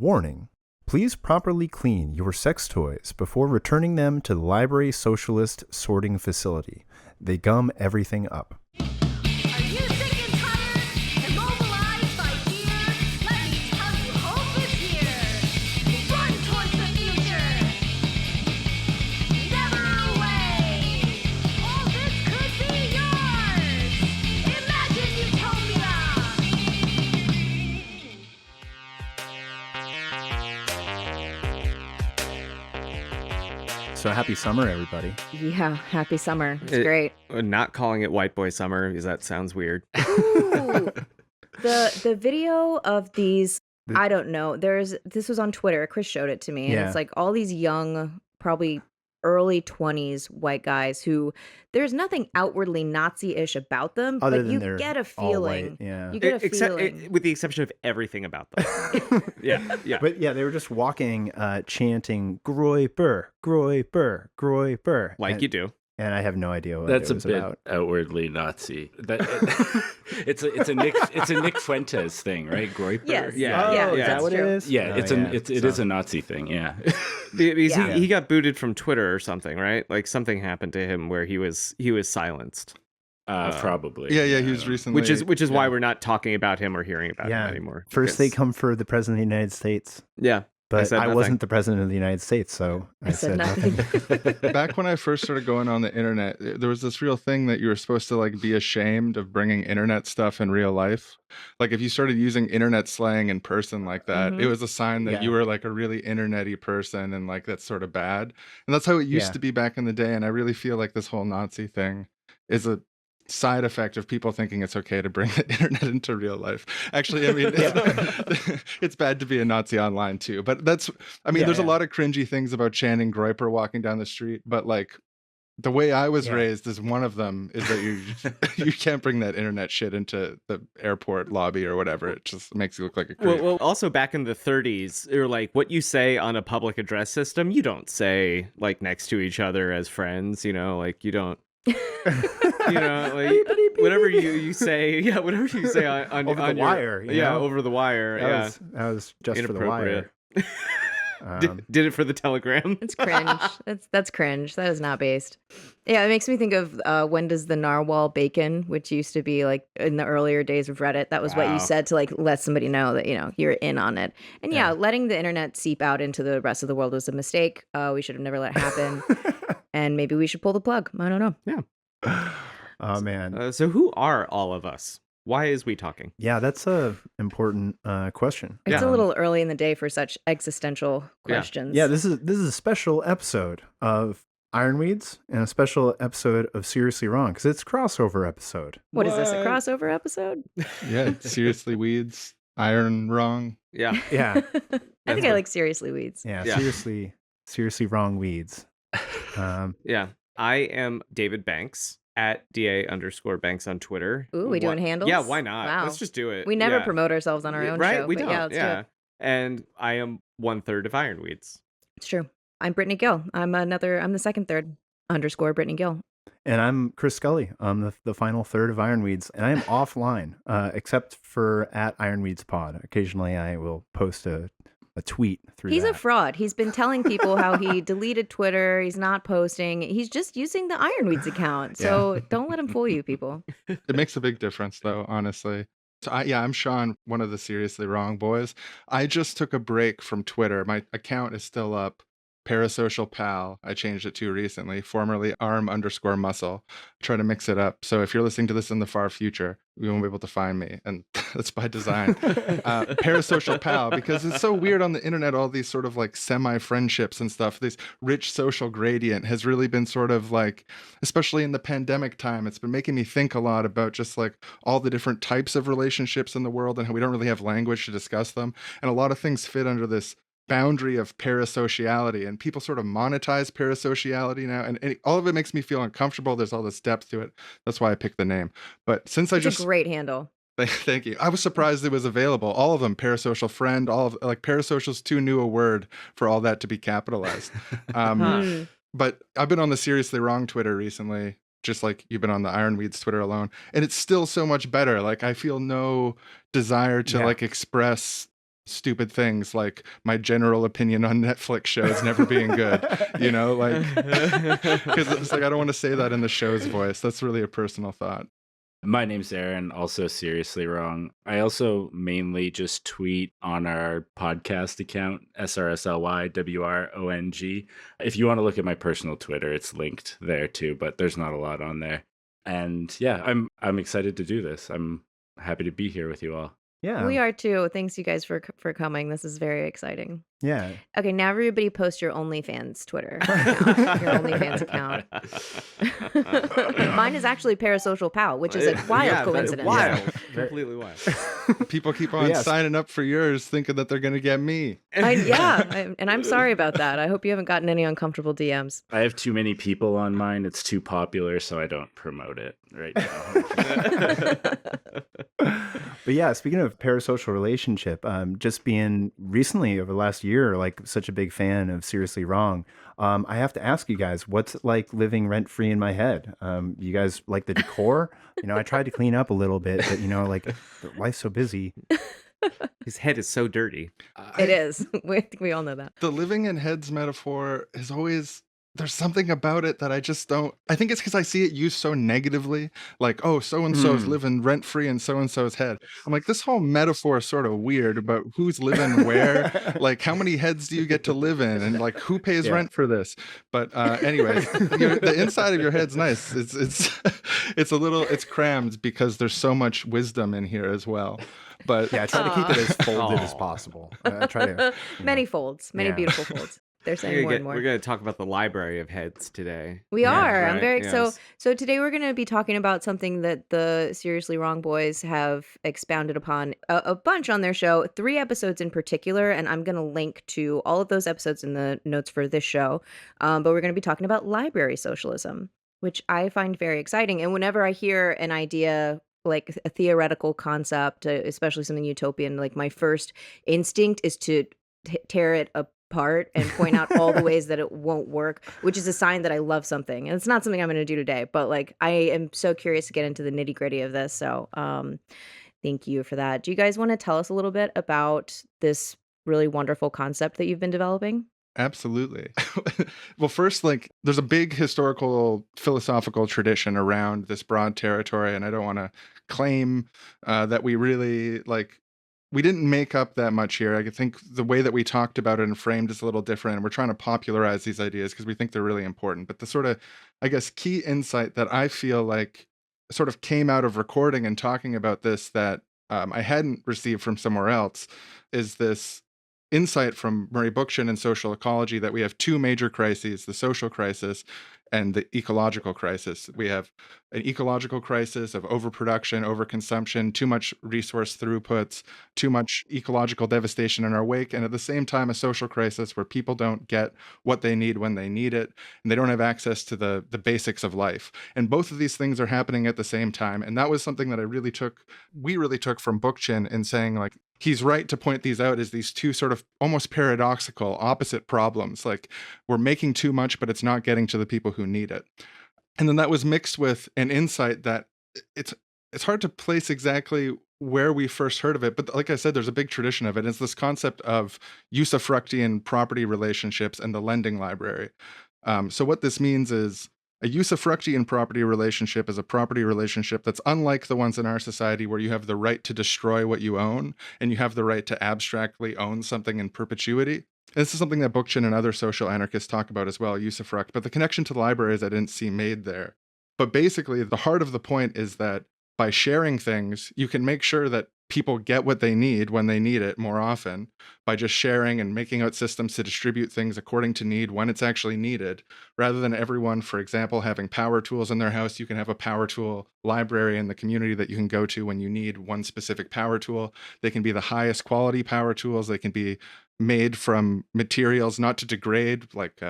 Warning. Please properly clean your sex toys before returning them to the Library Socialist sorting facility. They gum everything up. Are you sick and tired? Immobilized by fear? Let me tell you, hope is here. Run towards the future. Never away. All this could be yours. Imagine utopia. So happy summer, everybody. Yeah, happy summer. It's great. Not calling it white boy summer because that sounds weird. Ooh. The video of these, I don't know. This was on Twitter. Chris showed it to me. And it's like all these young, probably early 20s white guys who there's nothing outwardly Nazi-ish about them, Other but than you they're get a all feeling. white, yeah. You get a feeling. With the exception of everything about them. Yeah. But yeah, they were just walking, chanting "Groiper, Groiper, Groiper," Like you do. and I have no idea what That's it a was bit about. outwardly Nazi. It's a Nick Fuentes thing, right? Groiper. Yes. Yeah. Oh, yeah. is that that's what true. it is? Yeah, Oh, it is a Nazi thing. Yeah. Because Yeah. he got booted from Twitter or something, right? Like something happened to him where he was silenced. Probably. Yeah, he was recently. Which is why we're not talking about him or hearing about him anymore. First they come for the president of the United States, Yeah. but said I nothing. wasn't the president of the United States, so I said nothing. Back when I first started going on the internet, there was this real thing that you were supposed to like be ashamed of bringing internet stuff in real life. Like if you started using internet slang in person like that, it was a sign that you were like a really internet-y person, and like that's sort of bad. And that's how it used to be back in the day. And I really feel like this whole Nazi thing is a side effect of people thinking it's okay to bring the internet into real life. Actually, I mean, it's bad to be a Nazi online too. But there's a lot of cringy things about chanting Groiper walking down the street. But like the way I was raised is one of them is that you can't bring that internet shit into the airport lobby or whatever. It just makes you look like a creep. Well, also back in the 30s, or like what you say on a public address system, you don't say like next to each other as friends, like you don't. Like whatever you say on Over the on your, wire, over the wire. That was just for the wire. Did it for the telegram. It's cringe. That's cringe. That is not based. Yeah, it makes me think of when does the narwhal bacon, which used to be like in the earlier days of Reddit. That was what you said to like let somebody know that you're in on it. And letting the internet seep out into the rest of the world was a mistake. We should have never let it happen. And maybe we should pull the plug. I don't know. Yeah. Oh man. So who are all of us? Why is we talking? Yeah, that's a important question. It's a little early in the day for such existential questions. Yeah, this is a special episode of Ironweeds and a special episode of Srsly Wron because it's a crossover episode. What is this, a crossover episode? Yeah, Srsly Weeds, Iron Wrong. Yeah. Yeah. I think I like Seriously Weeds. Yeah, Yeah. seriously wrong weeds. Yeah. I am David Banks at DA_Banks on Twitter. Ooh, we doing handles? Yeah, why not? Wow. Let's just do it. We never Yeah. promote ourselves on our own right? show. We but don't. Yeah, let's do it. And I am 1/3 of Ironweeds. It's true. I'm Brittany Gill. I'm the second third _ Brittany Gill. And I'm Chris Scully. I'm the final third of Ironweeds, and I am offline, except for at Ironweeds Pod. Occasionally, I will post a tweet through He's that. a fraud. He's been telling people how he deleted Twitter. He's not posting. He's just using the Ironweeds account. So don't let him fool you, people. It makes a big difference, though, honestly. So I'm Sean, one of the Seriously Wrong boys. I just took a break from Twitter. My account is still up. Parasocial Pal. I changed it to recently, formerly arm_muscle. Try to mix it up. So if you're listening to this in the far future, you won't be able to find me. And that's by design. Parasocial Pal, because it's so weird on the internet, all these sort of like semi-friendships and stuff. This rich social gradient has really been sort of like, especially in the pandemic time, it's been making me think a lot about just like all the different types of relationships in the world and how we don't really have language to discuss them. And a lot of things fit under this boundary of parasociality, and people sort of monetize parasociality now, and all of it makes me feel uncomfortable. There's all this depth to it. That's why I picked the name. But since It's a great handle. Thank you. I was surprised it was available. All of them, parasocial friend, all of like parasocial's too new a word for all that to be capitalized. But I've been on the Seriously Wrong Twitter recently, just like you've been on the Ironweeds Twitter alone, and it's still so much better. Like I feel no desire to like express stupid things like my general opinion on Netflix shows never being good, you know, like, because it's like I don't want to say that in the show's voice. That's really a personal thought. My name's Aaron, also Seriously Wrong. I also mainly just tweet on our podcast account, SRSLYWRONG. If you want to look at my personal Twitter, it's linked there too, but there's not a lot on there. And yeah, I'm excited to do this. I'm happy to be here with you all. Yeah. We are too. Thanks, you guys, for coming. This is very exciting. Yeah. Okay, now everybody post your OnlyFans Twitter account, your OnlyFans account. Mine is actually Parasocial Pal, which is a wild coincidence. Wild. Completely wild. People keep on signing up for yours thinking that they're going to get me. And I'm sorry about that. I hope you haven't gotten any uncomfortable DMs. I have too many people on mine. It's too popular, so I don't promote it right now. But yeah, speaking of parasocial relationship, just being recently over the last year, like such a big fan of Srsly Wrong, I have to ask you guys, what's it like living rent free in my head? You guys like the decor? You know, I tried to clean up a little bit, but you know, like life's so busy. His head is so dirty. It is. We all know that. The living in heads metaphor is always, there's something about it that I just don't, I think it's because I see it used so negatively. Like, oh, so-and-so's living rent-free in so-and-so's head. I'm like, this whole metaphor is sort of weird about who's living where, like how many heads do you get to live in? And like, who pays rent for this? But anyways, the inside of your head's nice. It's a little, it's crammed because there's so much wisdom in here as well. But yeah, I try to keep it as folded as possible. I try to, many folds, many beautiful folds. They're saying more and more. We're going to talk about the library of heads today. We are. Right? I'm very so today we're going to be talking about something that the Seriously Wrong boys have expounded upon a bunch on their show, 3 episodes in particular, and I'm going to link to all of those episodes in the notes for this show. But we're going to be talking about library socialism, which I find very exciting. And whenever I hear an idea like a theoretical concept, especially something utopian, like my first instinct is to tear it apart and point out all the ways that it won't work, which is a sign that I love something. And it's not something I'm going to do today, but like I am so curious to get into the nitty gritty of this. So thank you for that. Do you guys want to tell us a little bit about this really wonderful concept that you've been developing? Absolutely. Well, first, like, there's a big historical, philosophical tradition around this broad territory, and I don't want to claim that we really, like, we didn't make up that much here. I think the way that we talked about it and framed is a little different, and we're trying to popularize these ideas because we think they're really important. But the sort of, I guess, key insight that I feel like sort of came out of recording and talking about this that I hadn't received from somewhere else is this insight from Murray Bookchin and social ecology that we have 2 major crises, the social crisis and the ecological crisis. We have an ecological crisis of overproduction, overconsumption, too much resource throughputs, too much ecological devastation in our wake, and at the same time a social crisis where people don't get what they need when they need it, and they don't have access to the basics of life. And both of these things are happening at the same time, and that was something that we really took from Bookchin in saying, like, he's right to point these out as these 2 sort of almost paradoxical opposite problems. Like, we're making too much, but it's not getting to the people who need it. And then that was mixed with an insight that it's hard to place exactly where we first heard of it. But like I said, there's a big tradition of it. It's this concept of usufructian property relationships and the lending library. So what this means is a usufructian property relationship is a property relationship that's unlike the ones in our society where you have the right to destroy what you own and you have the right to abstractly own something in perpetuity. This is something that Bookchin and other social anarchists talk about as well, usufruct, but the connection to the libraries I didn't see made there. But basically, the heart of the point is that by sharing things, you can make sure that people get what they need when they need it more often by just sharing and making out systems to distribute things according to need when it's actually needed, rather than everyone, for example, having power tools in their house. You can have a power tool library in the community that you can go to when you need one specific power tool. They can be the highest quality power tools. They can be made from materials not to degrade, like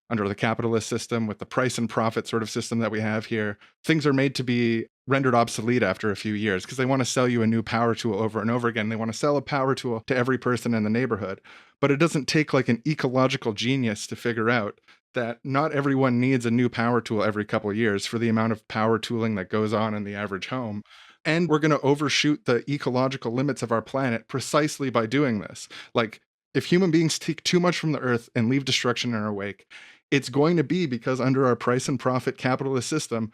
under the capitalist system with the price and profit sort of system that we have here. Things are made to be rendered obsolete after a few years because they want to sell you a new power tool over and over again. They want to sell a power tool to every person in the neighborhood. But it doesn't take like an ecological genius to figure out that not everyone needs a new power tool every couple of years for the amount of power tooling that goes on in the average home. And we're going to overshoot the ecological limits of our planet precisely by doing this. Like, if human beings take too much from the earth and leave destruction in our wake, it's going to be because under our price and profit capitalist system,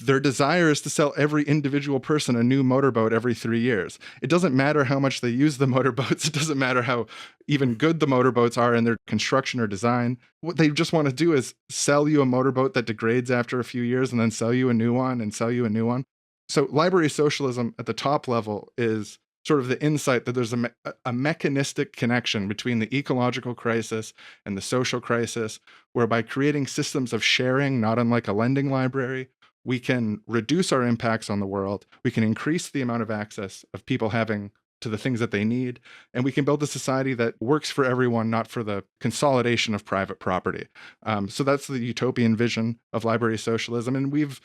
their desire is to sell every individual person a new motorboat every 3 years. It doesn't matter how much they use the motorboats. It doesn't matter how even good the motorboats are in their construction or design. What they just want to do is sell you a motorboat that degrades after a few years and then sell you a new one and sell you a new one. So library socialism at the top level is sort of the insight that there's a mechanistic connection between the ecological crisis and the social crisis, where by creating systems of sharing, not unlike a lending library, we can reduce our impacts on the world, we can increase the amount of access of people having to the things that they need, and we can build a society that works for everyone, not for the consolidation of private property. So that's the utopian vision of library socialism, and we've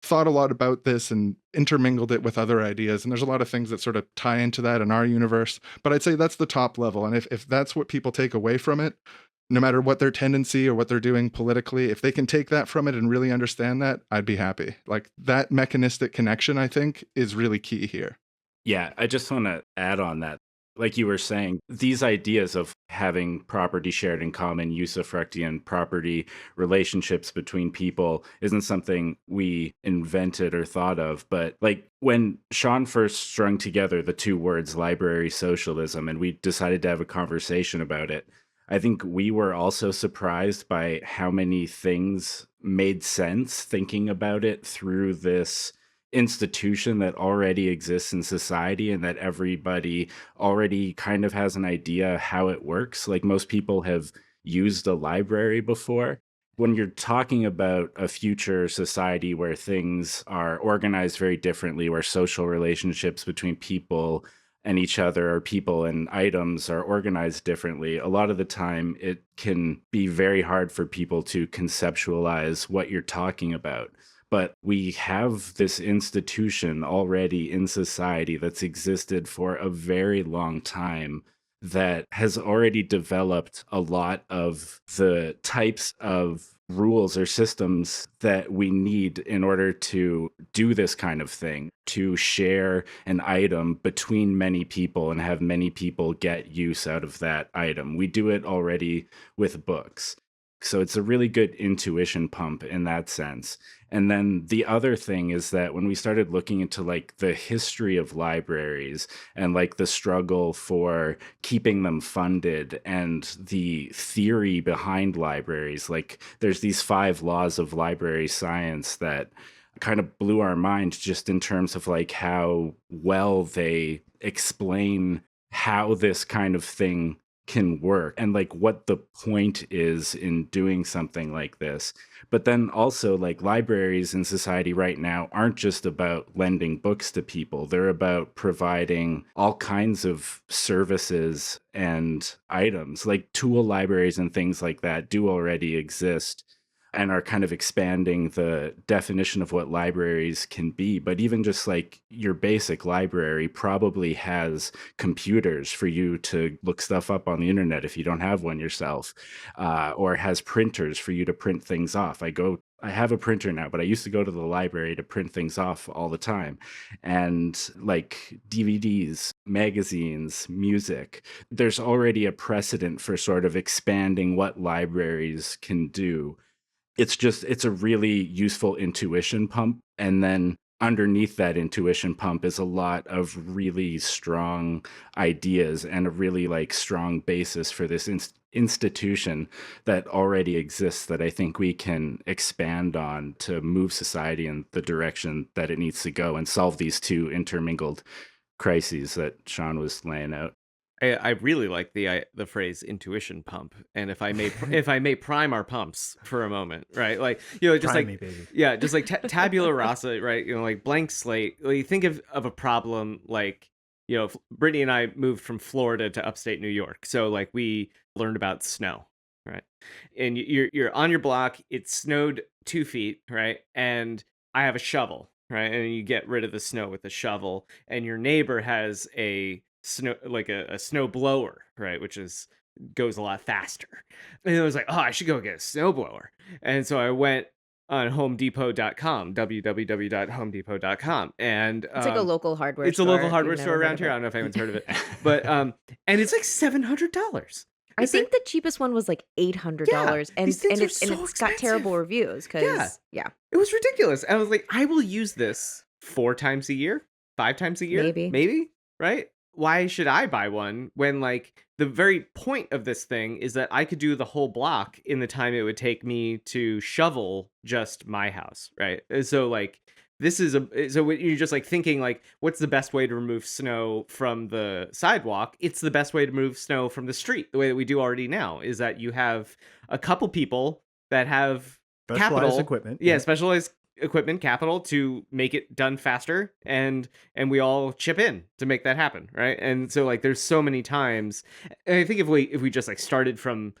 thought a lot about this and intermingled it with other ideas, and there's a lot of things that sort of tie into that in our universe, but I'd say that's the top level, and if that's what people take away from it, no matter what their tendency or what they're doing politically, if they can take that from it and really understand that, I'd be happy. Like, that mechanistic connection, I think, is really key here. Yeah, I just want to add on that. Like you were saying, these ideas of having property shared in common, usufructian property, relationships between people isn't something we invented or thought of. But like when Sean first strung together the two words library socialism and we decided to have a conversation about it, I think we were also surprised by how many things made sense thinking about it through this institution that already exists in society and that everybody already kind of has an idea how it works. Like, most people have used a library before. When you're talking about a future society where things are organized very differently, where social relationships between people and each other or people and items are organized differently, a lot of the time it can be very hard for people to conceptualize what you're talking about. But we have this institution already in society that's existed for a very long time that has already developed a lot of the types of rules or systems that we need in order to do this kind of thing, to share an item between many people and have many people get use out of that item. We do it already with books. So it's a really good intuition pump in that sense. And then the other thing is that when we started looking into like the history of libraries and like the struggle for keeping them funded and the theory behind libraries, like there's these 5 laws of library science that kind of blew our mind just in terms of like how well they explain how this kind of thing can work and like what the point is in doing something like this. But then also, like, libraries in society right now aren't just about lending books to people. They're about providing all kinds of services and items. Like, tool libraries and things like that do already exist and are kind of expanding the definition of what libraries can be. But even just like your basic library probably has computers for you to look stuff up on the internet if you don't have one yourself, or has printers for you to print things off. I have a printer now, but I used to go to the library to print things off all the time. And like DVDs, magazines, music, there's already a precedent for sort of expanding what libraries can do. It's a really useful intuition pump. And then underneath that intuition pump is a lot of really strong ideas and a really like strong basis for this institution that already exists that I think we can expand on to move society in the direction that it needs to go and solve these two intermingled crises that Sean was laying out. I really like the phrase intuition pump, and if I may prime our pumps for a moment, right? Like, just Prime like me, baby. yeah, just like tabula rasa, right? Like blank slate. Like, you think of a problem like, Brittany and I moved from Florida to upstate New York, so like we learned about snow, right? And you're on your block. It snowed 2 feet, right? And I have a shovel, right? And you get rid of the snow with a shovel, and your neighbor has a snow, like a snow blower, right, which goes a lot faster. And I was like, oh, I should go get a snow blower. And so I went on homedepot.com, www.homedepot.com. And It's like a local hardware it's a store. local if hardware you've store never heard around of here. it. I don't know if anyone's heard of it. But and it's like $700. I think the cheapest one was like $800, and these things are it's so got expensive. terrible reviews because It was ridiculous. I was like, I will use this 4 times a year, 5 times a year, maybe, right? Why should I buy one when, like, the very point of this thing is that I could do the whole block in the time it would take me to shovel just my house, right? And so, like, this is so when you're just like thinking like, what's the best way to remove snow from the sidewalk? It's the best way to remove snow from the street. The way that we do already now is that you have a couple people that have Specialized equipment. specialized equipment capital to make it done faster, and we all chip in to make that happen, right? And so like there's so many times, and I think if we just like started from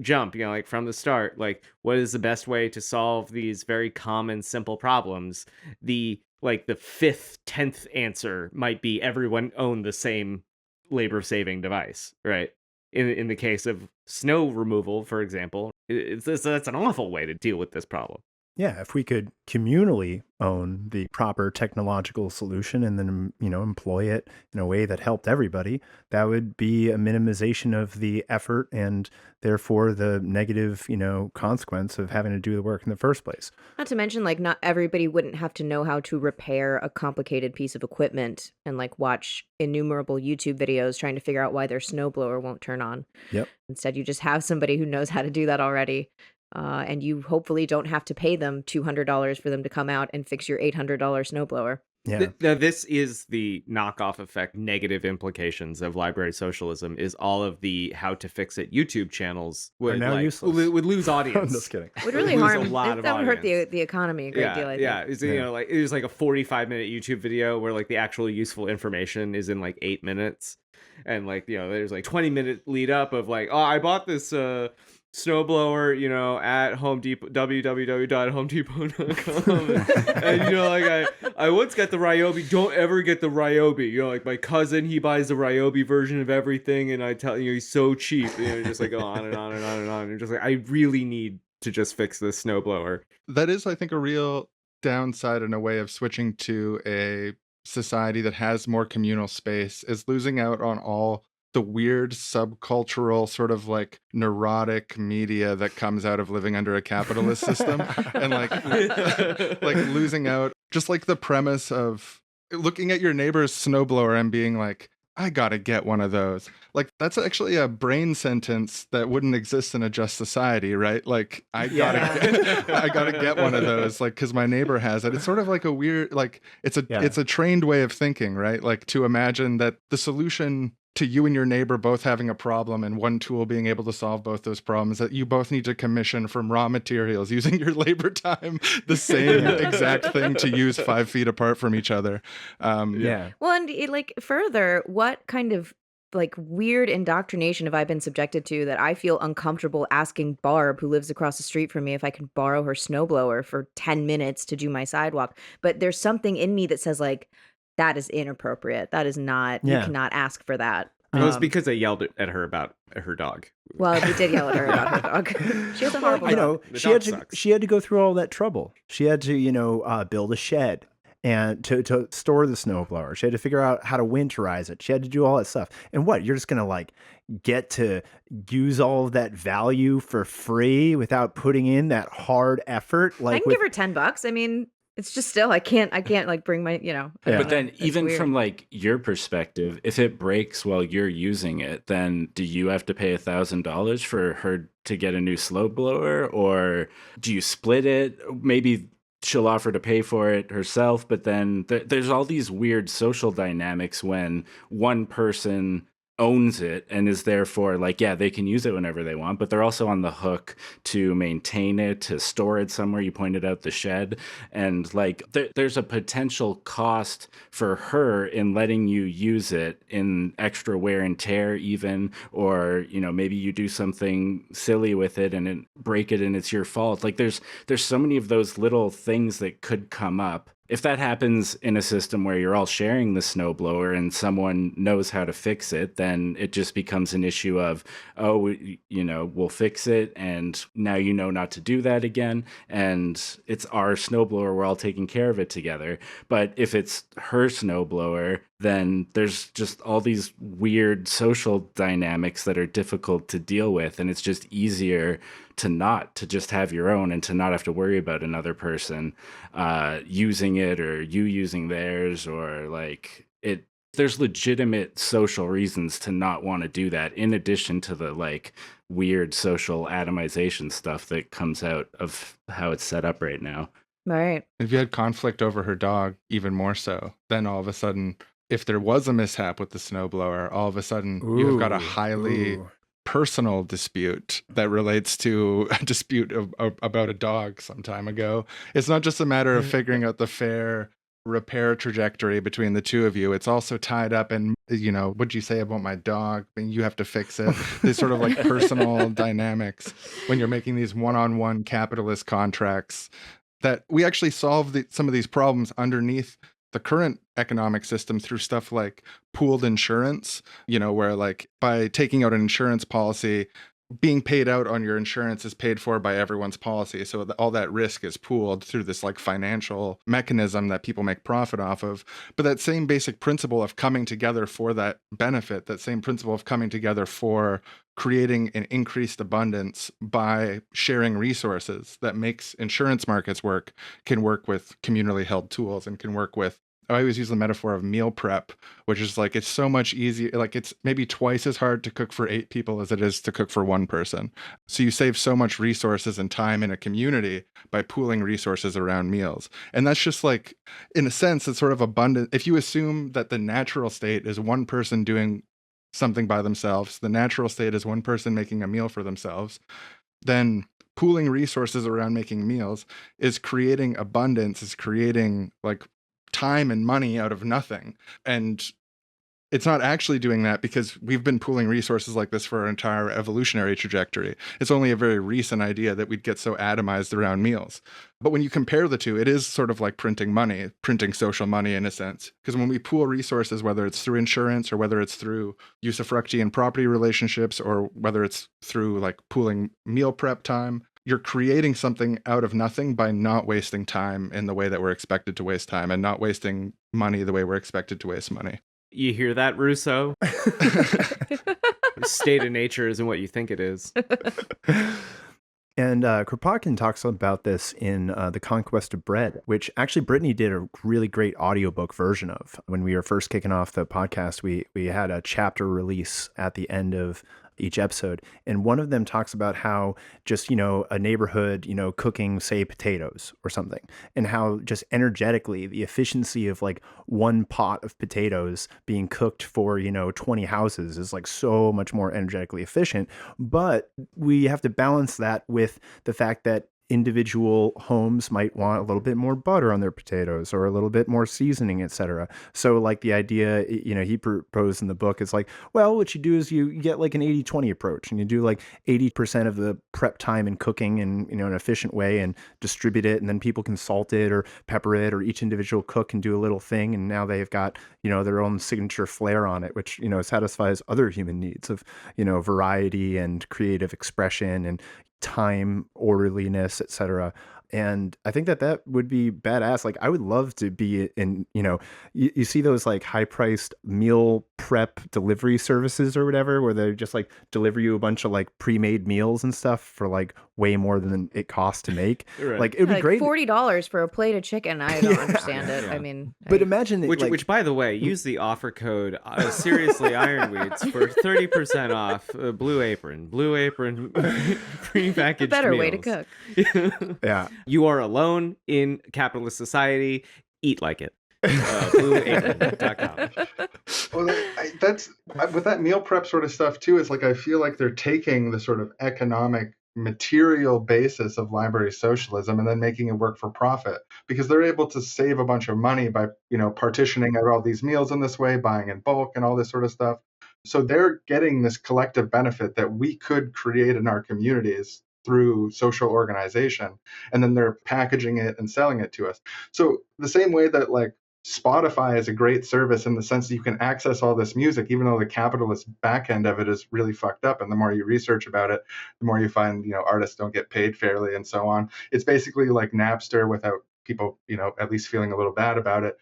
jump, you know, like from the start, like what is the best way to solve these very common simple problems, the 5th 10th answer might be everyone own the same labor saving device, right? In the case of snow removal, for example, that's an awful way to deal with this problem. Yeah, if we could communally own the proper technological solution and then, you know, employ it in a way that helped everybody, that would be a minimization of the effort and therefore the negative, you know, consequence of having to do the work in the first place. Not to mention, like, not everybody wouldn't have to know how to repair a complicated piece of equipment and like watch innumerable YouTube videos trying to figure out why their snowblower won't turn on. Yep. Instead, you just have somebody who knows how to do that already. And you hopefully don't have to pay them $200 for them to come out and fix your $800 snowblower. Yeah. Now, this is the knockoff effect, negative implications of library socialism, is all of the how to fix it YouTube channels would now useless. would lose audience. I'm just kidding. Would really lose harm. a lot of That would hurt audience. the economy a great deal. I think. It's, you know, like it was like a 45-minute YouTube video where like the actual useful information is in like 8 minutes, and like, you know, there's like 20-minute lead up of like, oh, I bought this snowblower, you know, at Home Depot, www.homedepot.com. And, you know, like I once got the Ryobi. Don't ever get the Ryobi. You know, like my cousin, he buys the Ryobi version of everything, and I tell you, he's so cheap. You know, just like go on and on and on and on. And you're just like, I really need to just fix this snowblower. That is, I think, a real downside in a way of switching to a society that has more communal space, is losing out on all the weird subcultural sort of like neurotic media that comes out of living under a capitalist system, and like losing out just like the premise of looking at your neighbor's snowblower and being like, I gotta get one of those. Like, that's actually a brain sentence that wouldn't exist in a just society, right? Like, I gotta get one of those, like, because my neighbor has it. It's sort of like a weird, like, it's a trained way of thinking, right? Like, to imagine that the solution to you and your neighbor both having a problem and one tool being able to solve both those problems, that you both need to commission from raw materials using your labor time the same exact thing to use 5 feet apart from each other. Well, and like further, what kind of like weird indoctrination have I been subjected to that I feel uncomfortable asking Barb, who lives across the street from me, if I can borrow her snowblower for 10 minutes to do my sidewalk? But there's something in me that says like, that is inappropriate. That is not, you cannot ask for that. Well, it's because I yelled at her about her dog. Well, we did yell at her about her dog. She has a horrible You dog. know, The she had dog to sucks. she had to go through all that trouble. She had to, you know, build a shed and to store the snowblower. She had to figure out how to winterize it. She had to do all that stuff. And what, you're just gonna like get to use all of that value for free without putting in that hard effort? Like, I can give her $10. I mean, it's just still I can't like bring my, you know. I don't But know. then It's even weird. from like your perspective, if it breaks while you're using it, then do you have to pay $1,000 for her to get a new slow blower, or do you split it? Maybe she'll offer to pay for it herself, but then there's all these weird social dynamics when one person owns it and is therefore like, yeah, they can use it whenever they want, but they're also on the hook to maintain it, to store it somewhere. You pointed out the shed, and like there's a potential cost for her in letting you use it in extra wear and tear even, or, you know, maybe you do something silly with it and break it and it's your fault. Like there's so many of those little things that could come up If that happens in a system where you're all sharing the snowblower and someone knows how to fix it, then it just becomes an issue of, we'll fix it, and now you know not to do that again, and it's our snowblower, we're all taking care of it together. But if it's her snowblower, then there's just all these weird social dynamics that are difficult to deal with, and it's just easier to just have your own and to not have to worry about another person using it or you using theirs, or like it. There's legitimate social reasons to not want to do that, in addition to the like weird social atomization stuff that comes out of how it's set up right now. Right. If you had conflict over her dog, even more so, then all of a sudden, if there was a mishap with the snowblower, all of a sudden you have got a highly personal dispute that relates to a dispute about a dog some time ago. It's not just a matter of figuring out the fair repair trajectory between the two of you. It's also tied up in, what'd you say about my dog? I mean, you have to fix it. These sort of like personal dynamics when you're making these one-on-one capitalist contracts, that we actually solve some of these problems underneath the current economic system through stuff like pooled insurance, where like by taking out an insurance policy, being paid out on your insurance is paid for by everyone's policy. So all that risk is pooled through this like financial mechanism that people make profit off of. But that same basic principle of coming together for that benefit, that same principle of coming together for creating an increased abundance by sharing resources that makes insurance markets work, can work with communally held tools and can work with, I always use the metaphor of meal prep, which is like, it's so much easier. Like it's maybe twice as hard to cook for 8 people as it is to cook for one person. So you save so much resources and time in a community by pooling resources around meals. And that's just like, in a sense, it's sort of abundant. If you assume that the natural state is one person doing something by themselves, the natural state is one person making a meal for themselves, then pooling resources around making meals is creating abundance, is creating like time and money out of nothing. And it's not actually doing that because we've been pooling resources like this for our entire evolutionary trajectory. It's only a very recent idea that we'd get so atomized around meals. But when you compare the two, it is sort of like printing money, printing social money in a sense. Because when we pool resources, whether it's through insurance or whether it's through usufructy and property relationships, or whether it's through like pooling meal prep time, you're creating something out of nothing by not wasting time in the way that we're expected to waste time, and not wasting money the way we're expected to waste money. You hear that, Russo? State of nature isn't what you think it is. And Kropotkin talks about this in The Conquest of Bread, which actually Brittany did a really great audiobook version of. When we were first kicking off the podcast, we had a chapter release at the end of each episode. And one of them talks about how just, a neighborhood, cooking, say, potatoes or something, and how just energetically the efficiency of like one pot of potatoes being cooked for, 20 houses is like so much more energetically efficient. But we have to balance that with the fact that individual homes might want a little bit more butter on their potatoes or a little bit more seasoning, etc. So like the idea, he proposed in the book is like, well, what you do is you get like an 80-20 approach, and you do like 80% of the prep time in cooking in, an efficient way, and distribute it. And then people can salt it or pepper it, or each individual cook can do a little thing. And now they've got, their own signature flair on it, which, satisfies other human needs of, variety and creative expression and time, orderliness, etc. And I think that would be badass. Like, I would love to be in, you see those like high priced meal prep delivery services or whatever, where they just like deliver you a bunch of like pre-made meals and stuff for like way more than it costs to make. Right. Like, it would be Like great. $40 for a plate of chicken. I don't understand it. I mean, But imagine it, Which, by the way, use the offer code Seriously Ironweeds for 30% off Blue Apron prepackaged a better way to meals. cook. yeah. You are alone in capitalist society. Eat like it. BlueApron.com. Well, that's with that meal prep sort of stuff too. It's like, I feel like they're taking the sort of economic material basis of library socialism and then making it work for profit, because they're able to save a bunch of money by, partitioning out all these meals in this way, buying in bulk and all this sort of stuff. So they're getting this collective benefit that we could create in our communities through social organization, and then they're packaging it and selling it to us. So the same way that like Spotify is a great service in the sense that you can access all this music, even though the capitalist back end of it is really fucked up. And the more you research about it, the more you find, artists don't get paid fairly and so on. It's basically like Napster without people, at least feeling a little bad about it.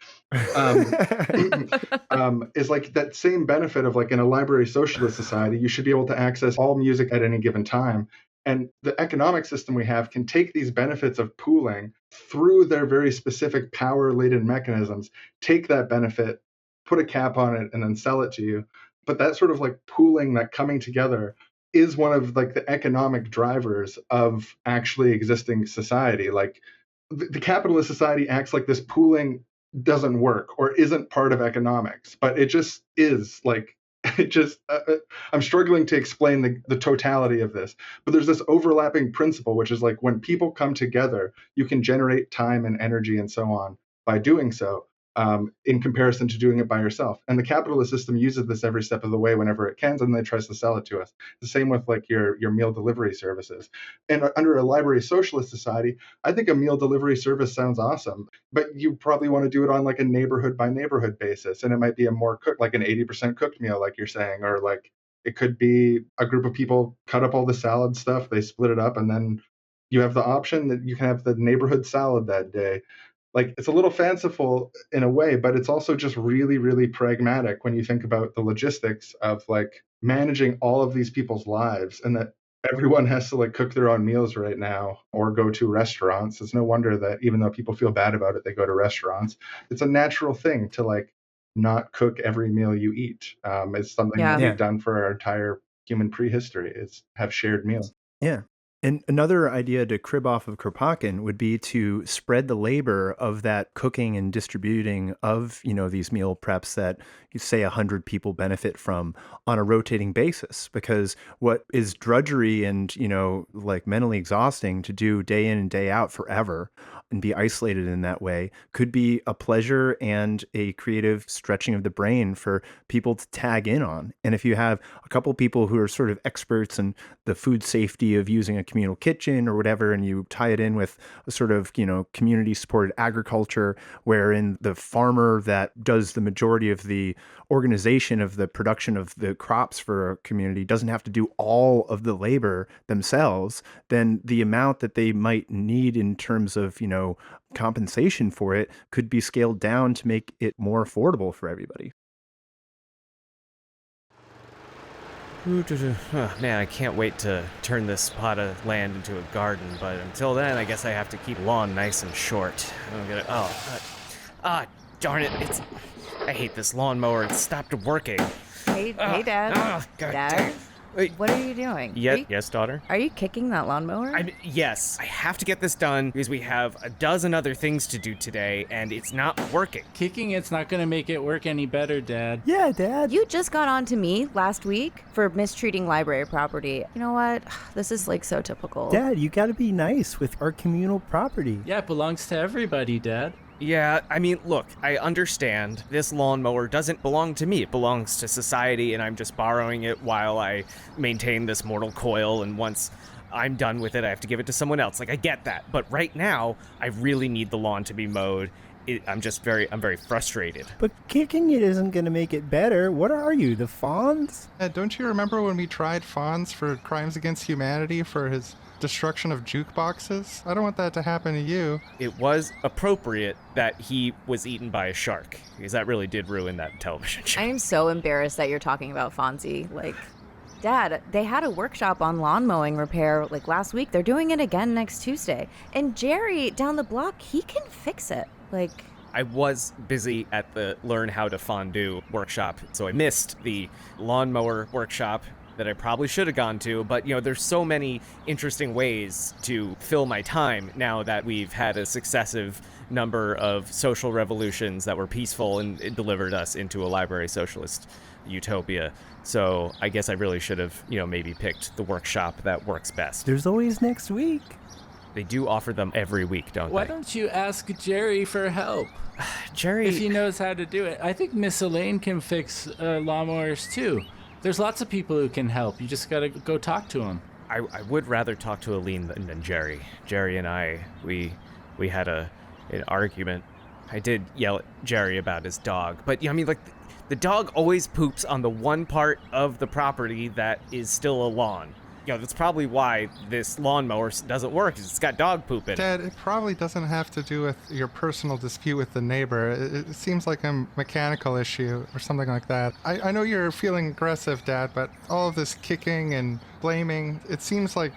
Is like that same benefit of like in a library socialist society, you should be able to access all music at any given time. And the economic system we have can take these benefits of pooling through their very specific power-laden mechanisms, take that benefit, put a cap on it, and then sell it to you. But that sort of like pooling, that coming together, is one of like the economic drivers of actually existing society. Like the capitalist society acts like this pooling doesn't work or isn't part of economics, but it just is. Like it just I'm struggling to explain the totality of this, but there's this overlapping principle, which is like when people come together, you can generate time and energy and so on by doing so, in comparison to doing it by yourself. And the capitalist system uses this every step of the way whenever it can, and then tries to sell it to us. The same with like your meal delivery services. And under a library socialist society, I think a meal delivery service sounds awesome, but you probably want to do it on like a neighborhood by neighborhood basis. And it might be a more cooked, like an 80% cooked meal, like you're saying, or like it could be a group of people cut up all the salad stuff, they split it up, and then you have the option that you can have the neighborhood salad that day. Like it's a little fanciful in a way, but it's also just really, really pragmatic when you think about the logistics of like managing all of these people's lives, and that everyone has to like cook their own meals right now or go to restaurants. It's no wonder that even though people feel bad about it, they go to restaurants. It's a natural thing to like not cook every meal you eat. It's something that Yeah. we've done for our entire human prehistory, is have shared meals. Yeah. And another idea to crib off of Kropotkin would be to spread the labor of that cooking and distributing of, these meal preps that you say 100 people benefit from on a rotating basis. Because what is drudgery and, like mentally exhausting to do day in and day out forever and be isolated in that way could be a pleasure and a creative stretching of the brain for people to tag in on. And if you have a couple people who are sort of experts in the food safety of using a communal kitchen or whatever, and you tie it in with a sort of, community supported agriculture, wherein the farmer that does the majority of the organization of the production of the crops for a community doesn't have to do all of the labor themselves, then the amount that they might need in terms of, compensation for it could be scaled down to make it more affordable for everybody. Oh, man, I can't wait to turn this plot of land into a garden, but until then, I guess I have to keep the lawn nice and short. I'm gonna, darn it, I hate this lawnmower, it stopped working. Hey, Dad. God Dad? damn. Wait. What are you doing? Yes, daughter? Are you kicking that lawnmower? Yes, I have to get this done because we have a dozen other things to do today, and it's not working. Kicking it's not going to make it work any better, Dad. Yeah, Dad. You just got on to me last week for mistreating library property. You know what? This is like so typical. Dad, you got to be nice with our communal property. Yeah, it belongs to everybody, Dad. Yeah, I mean, look, I understand this lawnmower doesn't belong to me. It belongs to society, and I'm just borrowing it while I maintain this mortal coil, and once I'm done with it, I have to give it to someone else. Like, I get that. But right now, I really need the lawn to be mowed. I'm very frustrated. But kicking it isn't going to make it better. What are you, the Fawns? Don't you remember when we tried Fonz for Crimes Against Humanity for his destruction of jukeboxes? I don't want that to happen to you. It was appropriate that he was eaten by a shark, because that really did ruin that television show. I am so embarrassed that you're talking about Fonzie. Like, Dad, they had a workshop on lawn mowing repair like last week. They're doing it again next Tuesday. And Jerry down the block, he can fix it. Like, I was busy at the Learn How to Fondue workshop, so I missed the lawnmower workshop that I probably should have gone to, but there's so many interesting ways to fill my time now that we've had a successive number of social revolutions that were peaceful, and it delivered us into a library socialist utopia. So I guess I really should have, maybe picked the workshop that works best. There's always next week. They do offer them every week, don't Why they? don't you ask Jerry for help? Jerry... If he knows how to do it. I think Miss Elaine can fix lawnmowers too. There's lots of people who can help. You just gotta go talk to them. I would rather talk to Aline than Jerry. Jerry and I, we had an argument. I did yell at Jerry about his dog, but I mean, like, the dog always poops on the one part of the property that is still a lawn. That's probably why this lawnmower doesn't work. It's got dog poop in it. Dad, it probably doesn't have to do with your personal dispute with the neighbor. It seems like a mechanical issue or something like that. I know you're feeling aggressive, Dad, but all of this kicking and blaming, it seems like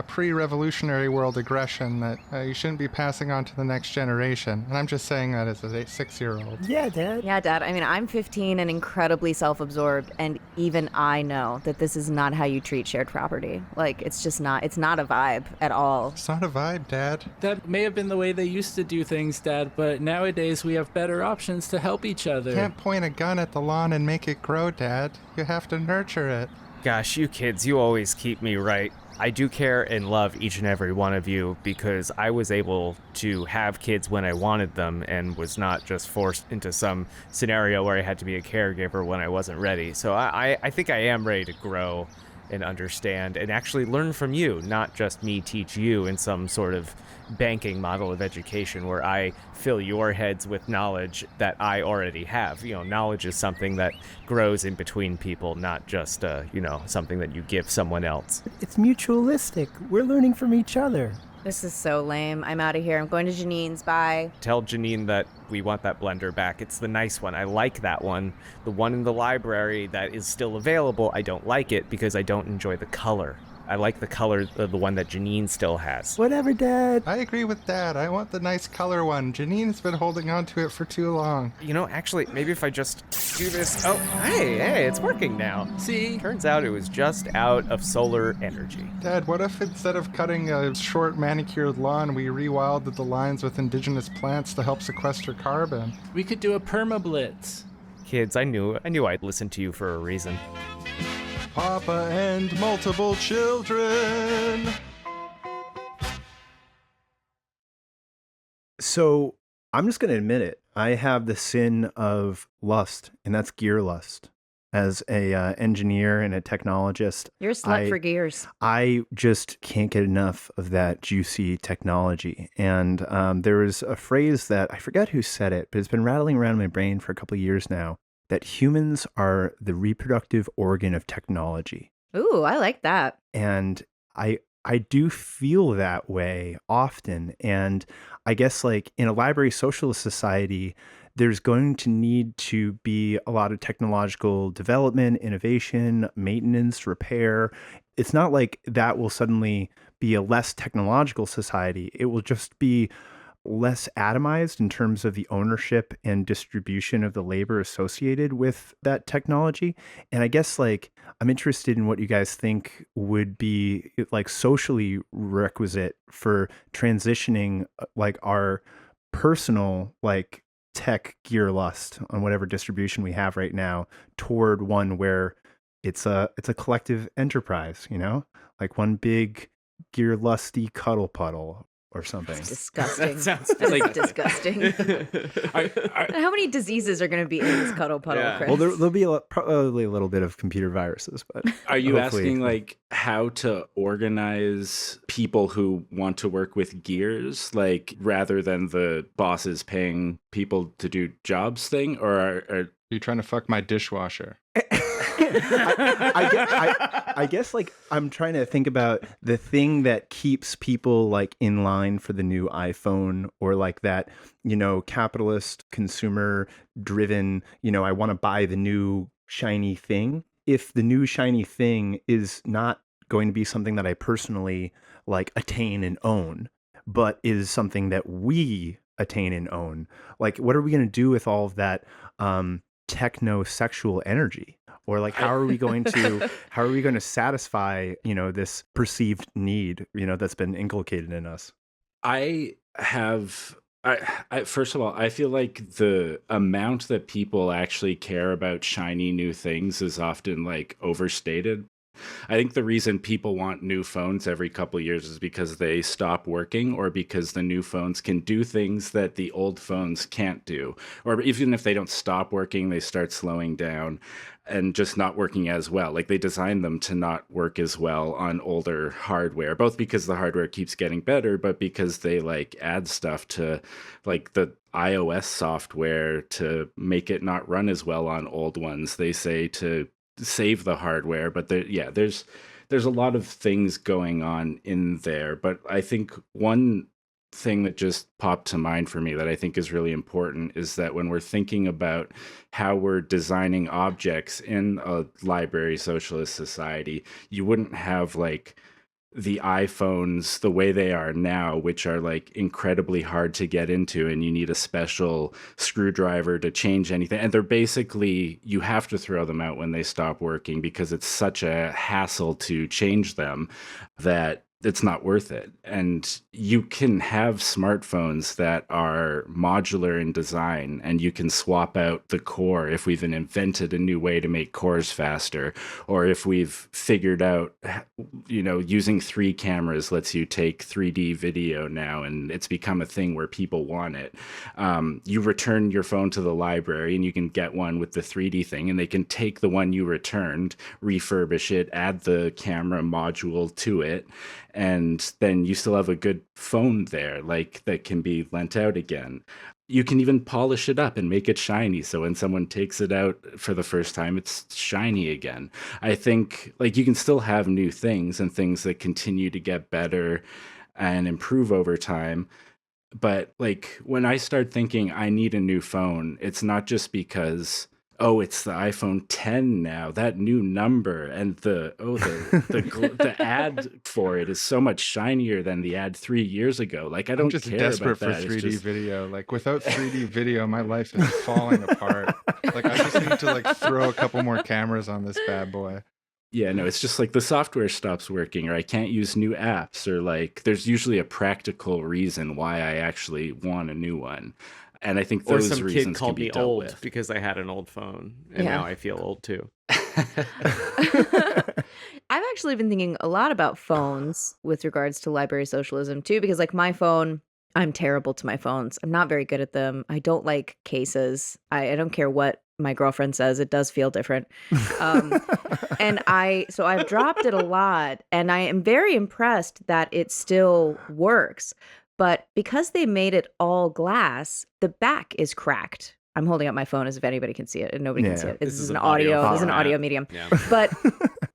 pre-revolutionary world aggression that you shouldn't be passing on to the next generation. And I'm just saying that as a 6-year-old. Yeah, Dad. Yeah, Dad. I mean, I'm 15 and incredibly self-absorbed, and even I know that this is not how you treat shared property. Like, it's just not. It's not a vibe at all. It's not a vibe, Dad. That may have been the way they used to do things, Dad, but nowadays we have better options to help each other. You can't point a gun at the lawn and make it grow, Dad. You have to nurture it. Gosh, you kids, you always keep me right. I do care and love each and every one of you because I was able to have kids when I wanted them and was not just forced into some scenario where I had to be a caregiver when I wasn't ready. So I think I am ready to grow and understand and actually learn from you, not just me teach you in some sort of banking model of education where I fill your heads with knowledge that I already have. Knowledge is something that grows in between people, not just, something that you give someone else. It's mutualistic. We're learning from each other. This is so lame. I'm out of here. I'm going to Janine's. Bye. Tell Janine that we want that blender back. It's the nice one. I like that one. The one in the library that is still available, I don't like it because I don't enjoy the color. I like the color of the one that Janine still has. Whatever, Dad. I agree with Dad. I want the nice color one. Janine's been holding on to it for too long. Actually, maybe if I just do this... Oh, hey, it's working now. See? Turns out it was just out of solar energy. Dad, what if instead of cutting a short manicured lawn, we rewilded the lines with indigenous plants to help sequester carbon? We could do a permablitz. Kids, I knew I'd listen to you for a reason. Papa and multiple children. So I'm just going to admit it. I have the sin of lust, and that's gear lust. As a engineer and a technologist, You're a slut for gears. I just can't get enough of that juicy technology. And there was a phrase that I forgot who said it, but it's been rattling around in my brain for a couple of years now, that humans are the reproductive organ of technology. Ooh, I like that. And I do feel that way often. And I guess like in a library socialist society, there's going to need to be a lot of technological development, innovation, maintenance, repair. It's not like that will suddenly be a less technological society. It will just be less atomized in terms of the ownership and distribution of the labor associated with that technology. And I guess like I'm interested in what you guys think would be like socially requisite for transitioning like our personal like tech gear lust on whatever distribution we have right now toward one where it's a collective enterprise, like one big gear lusty cuddle puddle or something. It's disgusting. That sounds That's disgusting. How many diseases are going to be in this cuddle puddle, Yeah. Chris? Well, there'll be probably a little bit of computer viruses, but Are you hopefully- asking like how to organize people who want to work with gears, like rather than the bosses paying people to do jobs thing, or are You trying to fuck my dishwasher? I guess like I'm trying to think about the thing that keeps people like in line for the new iPhone or like that, capitalist consumer driven, I want to buy the new shiny thing. If the new shiny thing is not going to be something that I personally like attain and own, but is something that we attain and own, like what are we going to do with all of that techno-sexual energy? Or like how are we going to satisfy this perceived need that's been inculcated in us? I first of all, I feel like the amount that people actually care about shiny new things is often like overstated. I think the reason people want new phones every couple of years is because they stop working, or because the new phones can do things that the old phones can't do. Or even if they don't stop working, they start slowing down and just not working as well. Like, they designed them to not work as well on older hardware, both because the hardware keeps getting better, but because they like add stuff to like the iOS software to make it not run as well on old ones. They say to save the hardware, but there's a lot of things going on in there. But I think one thing that just popped to mind for me that I think is really important is that when we're thinking about how we're designing objects in a library socialist society, you wouldn't have like the iPhones the way they are now, which are like incredibly hard to get into, and you need a special screwdriver to change anything. And they're basically, you have to throw them out when they stop working because it's such a hassle to change them that it's not worth it. And you can have smartphones that are modular in design, and you can swap out the core if we've invented a new way to make cores faster, or if we've figured out, using 3 cameras lets you take 3D video now, and it's become a thing where people want it. You return your phone to the library and you can get one with the 3D thing, and they can take the one you returned, refurbish it, add the camera module to it, and then you still have a good phone there, like, that can be lent out again. You can even polish it up and make it shiny, so when someone takes it out for the first time, it's shiny again. I think, like, you can still have new things and things that continue to get better and improve over time. But, like, when I start thinking I need a new phone, it's not just because, oh, it's the iPhone 10 now, that new number, and the ad for it is so much shinier than the ad 3 years ago. Like, I don't I'm just care desperate about for that. 3D video. Like, without 3D video, my life is falling apart. Like, I just need to like throw a couple more cameras on this bad boy. Yeah, no, it's just like the software stops working, or I can't use new apps, or like there's usually a practical reason why I actually want a new one. And I think Or those some kid reasons can called be me dealt old with. because I had an old phone, and Yeah. now I feel old too. I've actually been thinking a lot about phones with regards to library socialism too, because like my phone, I'm terrible to my phones. I'm not very good at them. I don't like cases. I don't care what my girlfriend says. It does feel different. And so I've dropped it a lot, and I am very impressed that it still works. But because they made it all glass, the back is cracked. I'm holding up my phone as if anybody can see it, and nobody can see Yeah. it. This is an audio. This is an format. audio medium. Yeah. But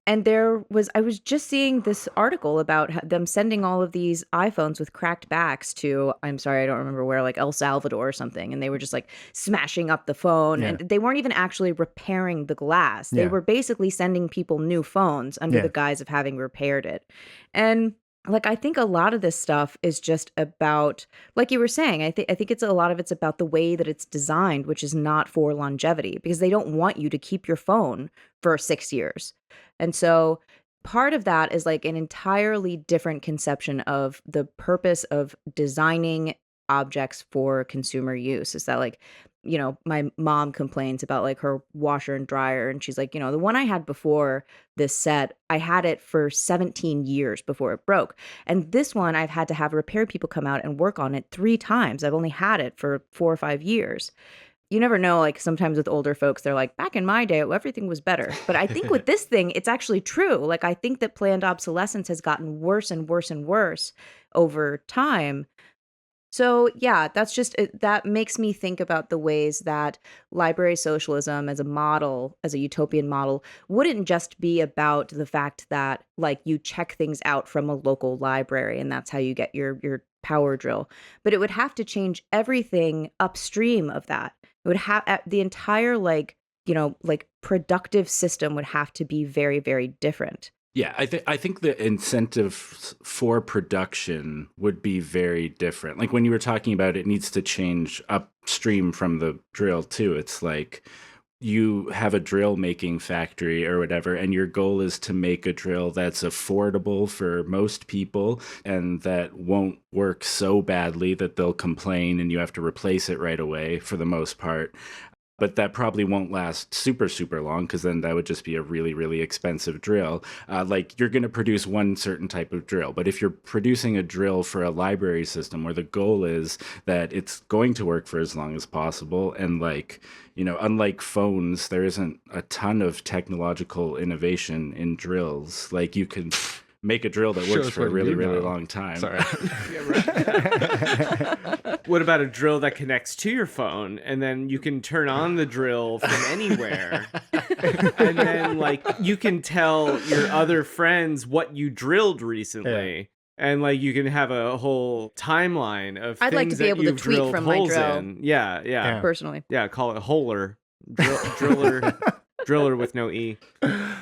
I was just seeing this article about them sending all of these iPhones with cracked backs to, I'm sorry, I don't remember where, like El Salvador or something. And they were just like smashing up the phone, Yeah. and they weren't even actually repairing the glass. They Yeah. were basically sending people new phones under Yeah. the guise of having repaired it. And like, I think a lot of this stuff is just about, like you were saying, I think it's a lot of it's about the way that it's designed, which is not for longevity, because they don't want you to keep your phone for 6 years. And so part of that is like an entirely different conception of the purpose of designing objects for consumer use. Is that like, my mom complains about like her washer and dryer, and she's like, the one I had before this set, I had it for 17 years before it broke. And this one, I've had to have repair people come out and work on it 3 times. I've only had it for 4 or 5 years. You never know, like sometimes with older folks, they're like, back in my day, everything was better. But I think with this thing, it's actually true. Like, I think that planned obsolescence has gotten worse and worse and worse over time. So yeah, that makes me think about the ways that library socialism as a model, as a utopian model, wouldn't just be about the fact that like you check things out from a local library and that's how you get your power drill, but it would have to change everything upstream of that. It would have the entire like productive system would have to be very, very different. Yeah, I think the incentives for production would be very different. Like when you were talking about it needs to change upstream from the drill too. It's like you have a drill making factory or whatever, and your goal is to make a drill that's affordable for most people and that won't work so badly that they'll complain and you have to replace it right away for the most part. but that probably won't last super, super long because then that would just be a really, really expensive drill. Like you're going to produce one certain type of drill, but if you're producing a drill for a library system where the goal is that it's going to work for as long as possible, and like, you know, unlike phones, there isn't a ton of technological innovation in drills. Like you can make a drill that works Shows for a what really, you really know. long time. Sorry. What about a drill that connects to your phone and then you can turn on the drill from anywhere? And then like you can tell your other friends what you drilled recently. And like you can have a whole timeline of I'd like things to be that able to you've tweet drilled from my holes drill. in. Yeah, yeah. Yeah. Personally. Yeah, call it holer. Driller. Driller with no E.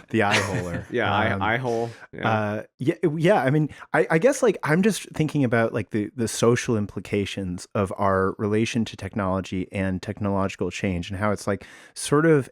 The eye holer. Yeah, eye hole. Yeah. Yeah. I mean, I guess like I'm just thinking about like the social implications of our relation to technology and technological change, and how it's like sort of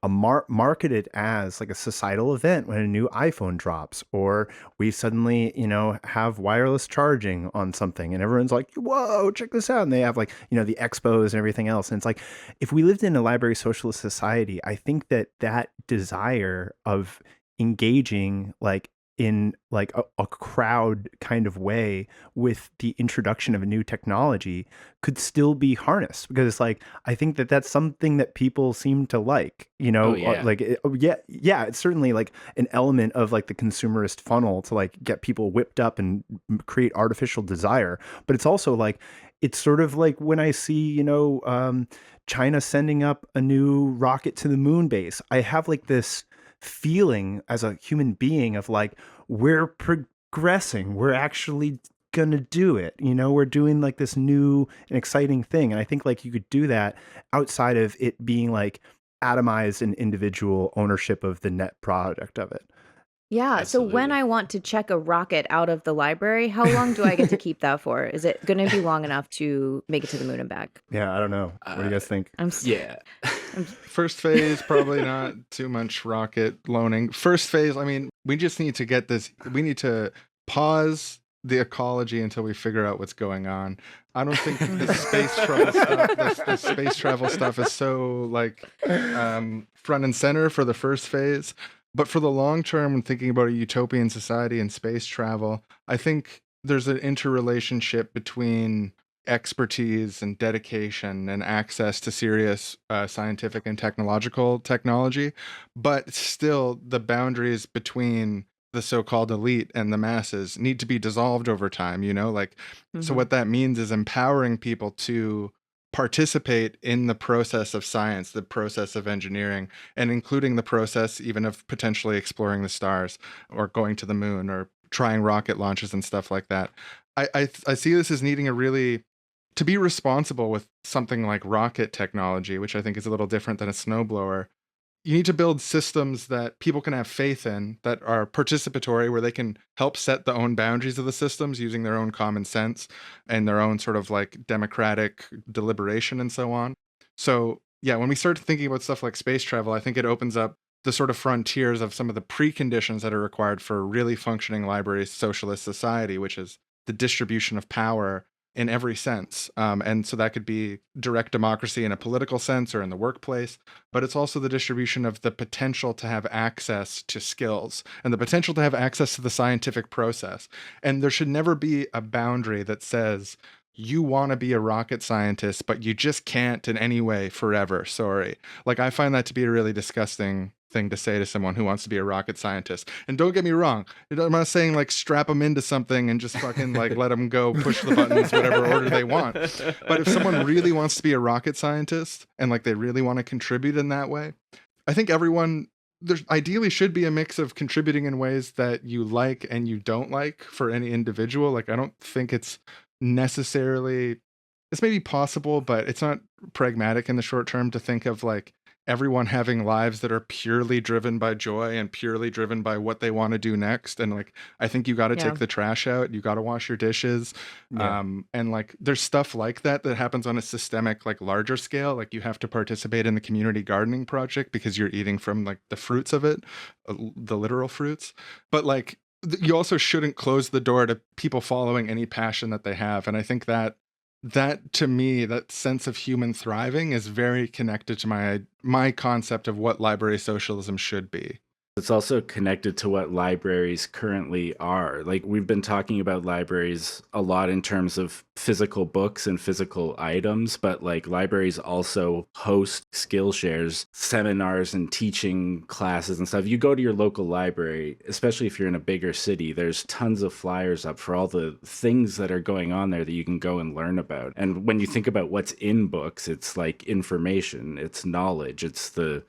marketed as like a societal event when a new iPhone drops, or we suddenly, you know, have wireless charging on something, and everyone's like, whoa, check this out. And they have like, you know, the expos and everything else. And it's like, if we lived in a library socialist society, I think that that desire of engaging like in like a crowd kind of way with the introduction of a new technology could still be harnessed, because it's like I think that that's something that people seem to like, you know. It's certainly like an element of like the consumerist funnel to like get people whipped up and create artificial desire, but it's also like it's sort of like when I see, you know, China sending up a new rocket to the moon base, I have like this feeling as a human being of like, we're progressing, we're actually gonna do it, you know, we're doing like this new and exciting thing. And I think like you could do that outside of it being like atomized and individual ownership of the net product of it. Yeah. So when Absolutely. I want to check a rocket out of the library, how long do I get to keep that for? Is it going to be long enough to make it to the moon and back? Yeah, I don't know. What do you guys think? Yeah. First phase, probably not too much rocket loaning. First phase, I mean, we just need to get this. We need to pause the ecology until we figure out what's going on. I don't think the space travel stuff, the space travel stuff is so like front and center for the first phase. But for the long term, when thinking about a utopian society and space travel, I think there's an interrelationship between expertise and dedication and access to serious scientific and technological technology, but still the boundaries between the so-called elite and the masses need to be dissolved over time, you know, like so what that means is empowering people to participate in the process of science, the process of engineering, and including the process even of potentially exploring the stars or going to the moon or trying rocket launches and stuff like that. I see this as needing a really to be responsible with something like rocket technology, which I think is a little different than a snowblower. You need to build systems that people can have faith in, that are participatory, where they can help set the own boundaries of the systems using their own common sense and their own sort of like democratic deliberation and so on. So yeah, when we start thinking about stuff like space travel, I think it opens up the sort of frontiers of some of the preconditions that are required for a really functioning library socialist society, which is the distribution of power in every sense. And so that could be direct democracy in a political sense or in the workplace, but it's also the distribution of the potential to have access to skills and the potential to have access to the scientific process. And there should never be a boundary that says, you want to be a rocket scientist, but you just can't in any way forever. Sorry. Like, I find that to be a really disgusting thing to say to someone who wants to be a rocket scientist. And don't get me wrong, I'm not saying like strap them into something and just fucking like let them go push the buttons whatever order they want. But if someone really wants to be a rocket scientist and like they really want to contribute in that way, I think everyone there ideally should be a mix of contributing in ways that you like and you don't like for any individual. Like, I don't think it's necessarily, it's maybe possible, but it's not pragmatic in the short term to think of like everyone having lives that are purely driven by joy and purely driven by what they want to do next. And like, I think you got to take the trash out, you got to wash your dishes. And like, there's stuff like that happens on a systemic, like larger scale. Like, you have to participate in the community gardening project because you're eating from like the fruits of it, the literal fruits. But like, you also shouldn't close the door to people following any passion that they have. And I think that that to me, that sense of human thriving is very connected to my concept of what library socialism should be. It's also connected to what libraries currently are. Like, we've been talking about libraries a lot in terms of physical books and physical items, but like libraries also host Skillshares, seminars and teaching classes and stuff. You go to your local library, especially if you're in a bigger city, there's tons of flyers up for all the things that are going on there that you can go and learn about. And when you think about what's in books, it's like information, it's knowledge, it's the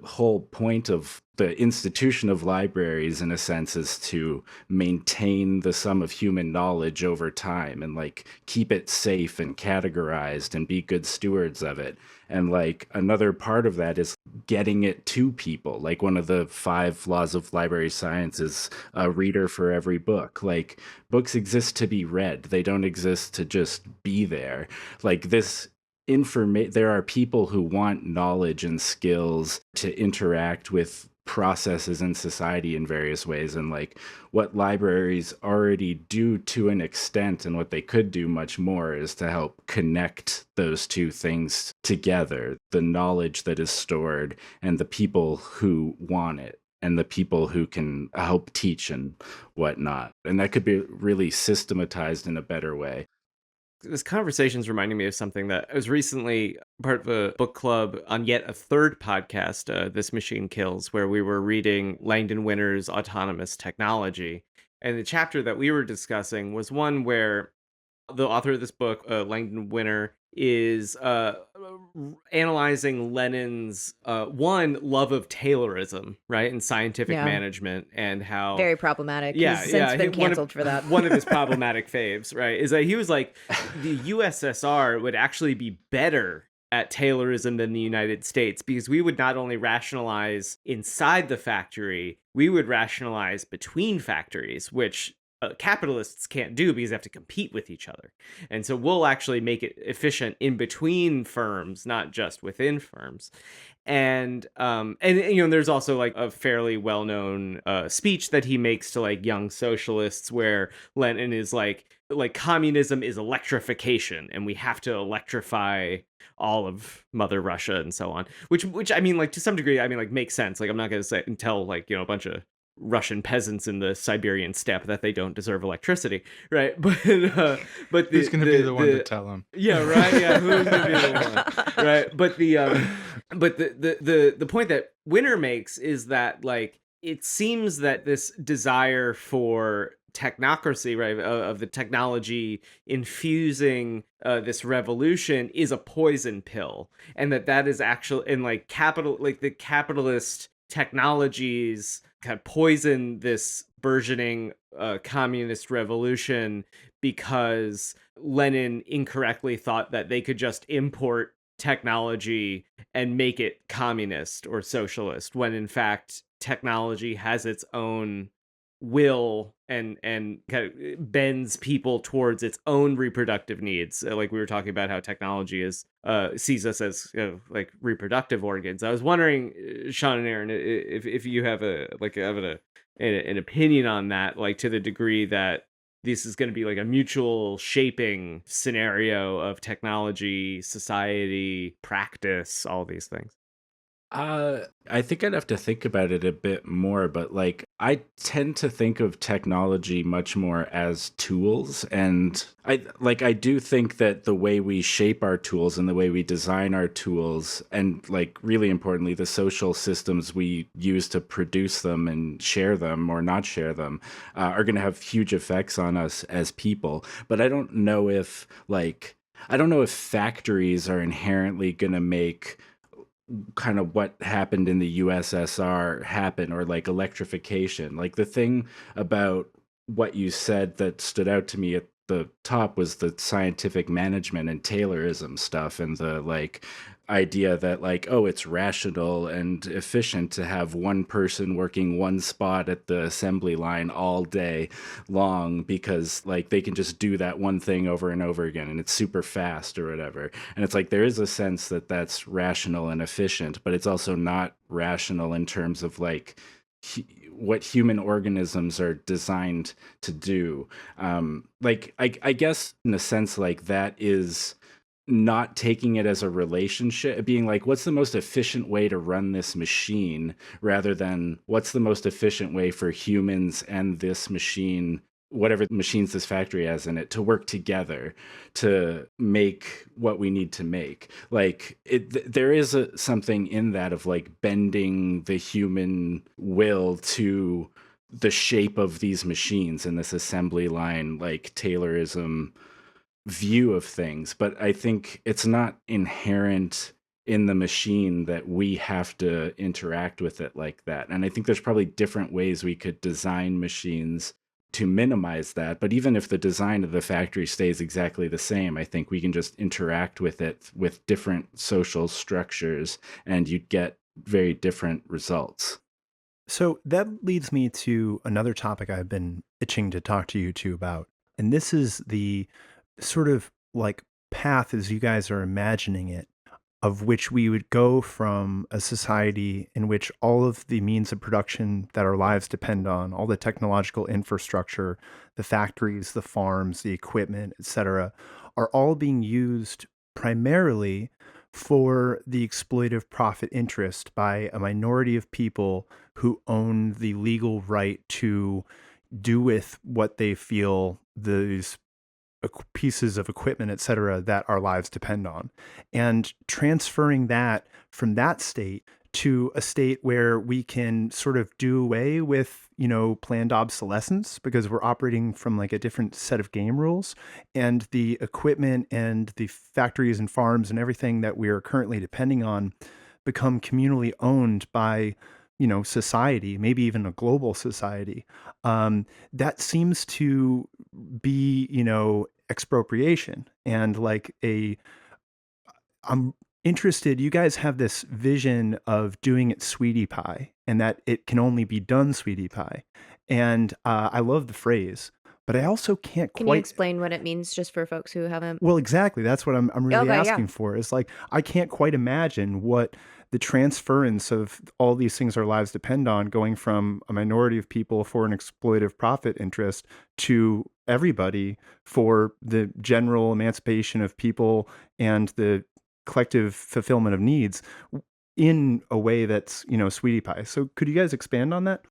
whole point of the institution of libraries, in a sense, is to maintain the sum of human knowledge over time and like keep it safe and categorized and be good stewards of it. And like another part of that is getting it to people. Like one of the 5 laws of library science is a reader for every book. Like, books exist to be read, they don't exist to just be there. Like, this there are people who want knowledge and skills to interact with processes in society in various ways, and like what libraries already do to an extent and what they could do much more is to help connect those two things together, the knowledge that is stored and the people who want it and the people who can help teach and whatnot. And that could be really systematized in a better way. This conversation's reminding me of something that I was recently part of a book club on yet a third podcast, This Machine Kills, where we were reading Langdon Winter's Autonomous Technology. And the chapter that we were discussing was one where the author of this book, Langdon Winter, is analyzing Lenin's love of Taylorism, right, and scientific management, and how very problematic. He's since been canceled for that. One of his problematic faves, right, is that he was like, the USSR would actually be better at Taylorism than the United States, because we would not only rationalize inside the factory, we would rationalize between factories, which capitalists can't do because they have to compete with each other. And so we'll actually make it efficient in between firms, not just within firms. And you know, there's also like a fairly well-known speech that he makes to like young socialists where Lenin is like communism is electrification and we have to electrify all of Mother Russia and so on, which I mean, like, to some degree, I mean, like, makes sense. Like, I'm not going to say and tell like, you know, a bunch of Russian peasants in the Siberian steppe that they don't deserve electricity, right? But who's going to be the one to tell them? Yeah, right. Yeah, who's going to be the one, right? But the point that Winter makes is that, like, it seems that this desire for technocracy, right, of the technology infusing this revolution is a poison pill, and that is actually, and like the capitalist technologies kind of poison this burgeoning communist revolution, because Lenin incorrectly thought that they could just import technology and make it communist or socialist, when in fact technology has its own will and kind of bends people towards its own reproductive needs. Like we were talking about how technology is sees us as like reproductive organs. I was wondering, Sean and Aaron, if you have an opinion on that, like to the degree that this is going to be like a mutual shaping scenario of technology, society, practice, all these things. I think I'd have to think about it a bit more, but like I tend to think of technology much more as tools, and I do think that the way we shape our tools and the way we design our tools, and like really importantly the social systems we use to produce them and share them or not share them, are going to have huge effects on us as people. But I don't know if factories are inherently going to make kind of what happened in the USSR happen, or like electrification. Like the thing about what you said that stood out to me at the top was the scientific management and Taylorism stuff, and the like idea that like, oh, it's rational and efficient to have one person working one spot at the assembly line all day long, because like they can just do that one thing over and over again and it's super fast or whatever. And it's like there is a sense that that's rational and efficient, but it's also not rational in terms of like what human organisms are designed to do. I guess in a sense, like, that is not taking it as a relationship, being like, what's the most efficient way to run this machine, rather than what's the most efficient way for humans and this machine, whatever machines this factory has in it, to work together to make what we need to make. Like, there is something in that of like bending the human will to the shape of these machines in this assembly line, like Taylorism view of things. But I think it's not inherent in the machine that we have to interact with it like that. And I think there's probably different ways we could design machines to minimize that. But even if the design of the factory stays exactly the same, I think we can just interact with it with different social structures, and you'd get very different results. So that leads me to another topic I've been itching to talk to you two about. And this is the sort of like path, as you guys are imagining it, of which we would go from a society in which all of the means of production that our lives depend on, all the technological infrastructure, the factories, the farms, the equipment, etc., are all being used primarily for the exploitive profit interest by a minority of people who own the legal right to do with what they feel these pieces of equipment, et cetera, that our lives depend on. And transferring that from that state to a state where we can sort of do away with, planned obsolescence, because we're operating from like a different set of game rules, and the equipment and the factories and farms and everything that we are currently depending on become communally owned by society, maybe even a global society. That seems to be, expropriation, and like I'm interested, you guys have this vision of doing it sweetie pie, and that it can only be done sweetie pie. And I love the phrase, but I also can't Can you quite explain what it means just for folks who haven't? well, exactly. That's what I'm really Okay, yeah. asking for. Is like, I can't quite imagine what the transference of all these things our lives depend on, going from a minority of people for an exploitive profit interest to everybody for the general emancipation of people and the collective fulfillment of needs in a way that's, sweetie pie. So could you guys expand on that?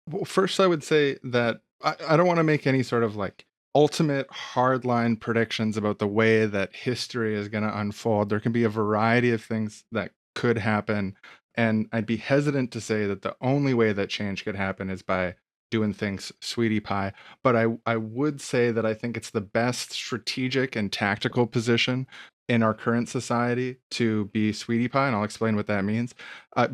Well, first, I would say that I don't want to make any sort of like ultimate hardline predictions about the way that history is going to unfold. There can be a variety of things that could happen. And I'd be hesitant to say that the only way that change could happen is by doing things sweetie pie. But I would say that I think it's the best strategic and tactical position in our current society to be sweetie pie. And I'll explain what that means.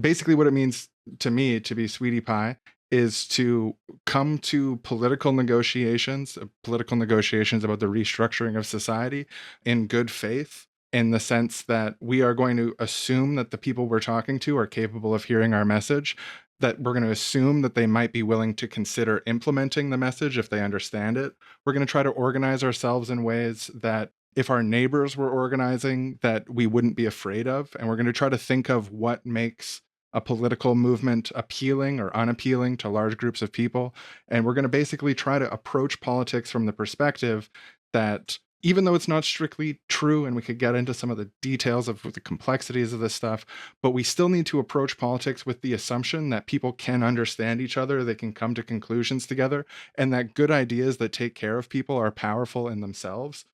Basically, what it means to me to be sweetie pie is to come to political negotiations about the restructuring of society in good faith, in the sense that we are going to assume that the people we're talking to are capable of hearing our message, that we're going to assume that they might be willing to consider implementing the message if they understand it. We're going to try to organize ourselves in ways that if our neighbors were organizing, that we wouldn't be afraid of. And we're going to try to think of what makes a political movement appealing or unappealing to large groups of people. And we're going to basically try to approach politics from the perspective that, even though it's not strictly true, and we could get into some of the details of the complexities of this stuff, but we still need to approach politics with the assumption that people can understand each other, they can come to conclusions together, and that good ideas that take care of people are powerful in themselves,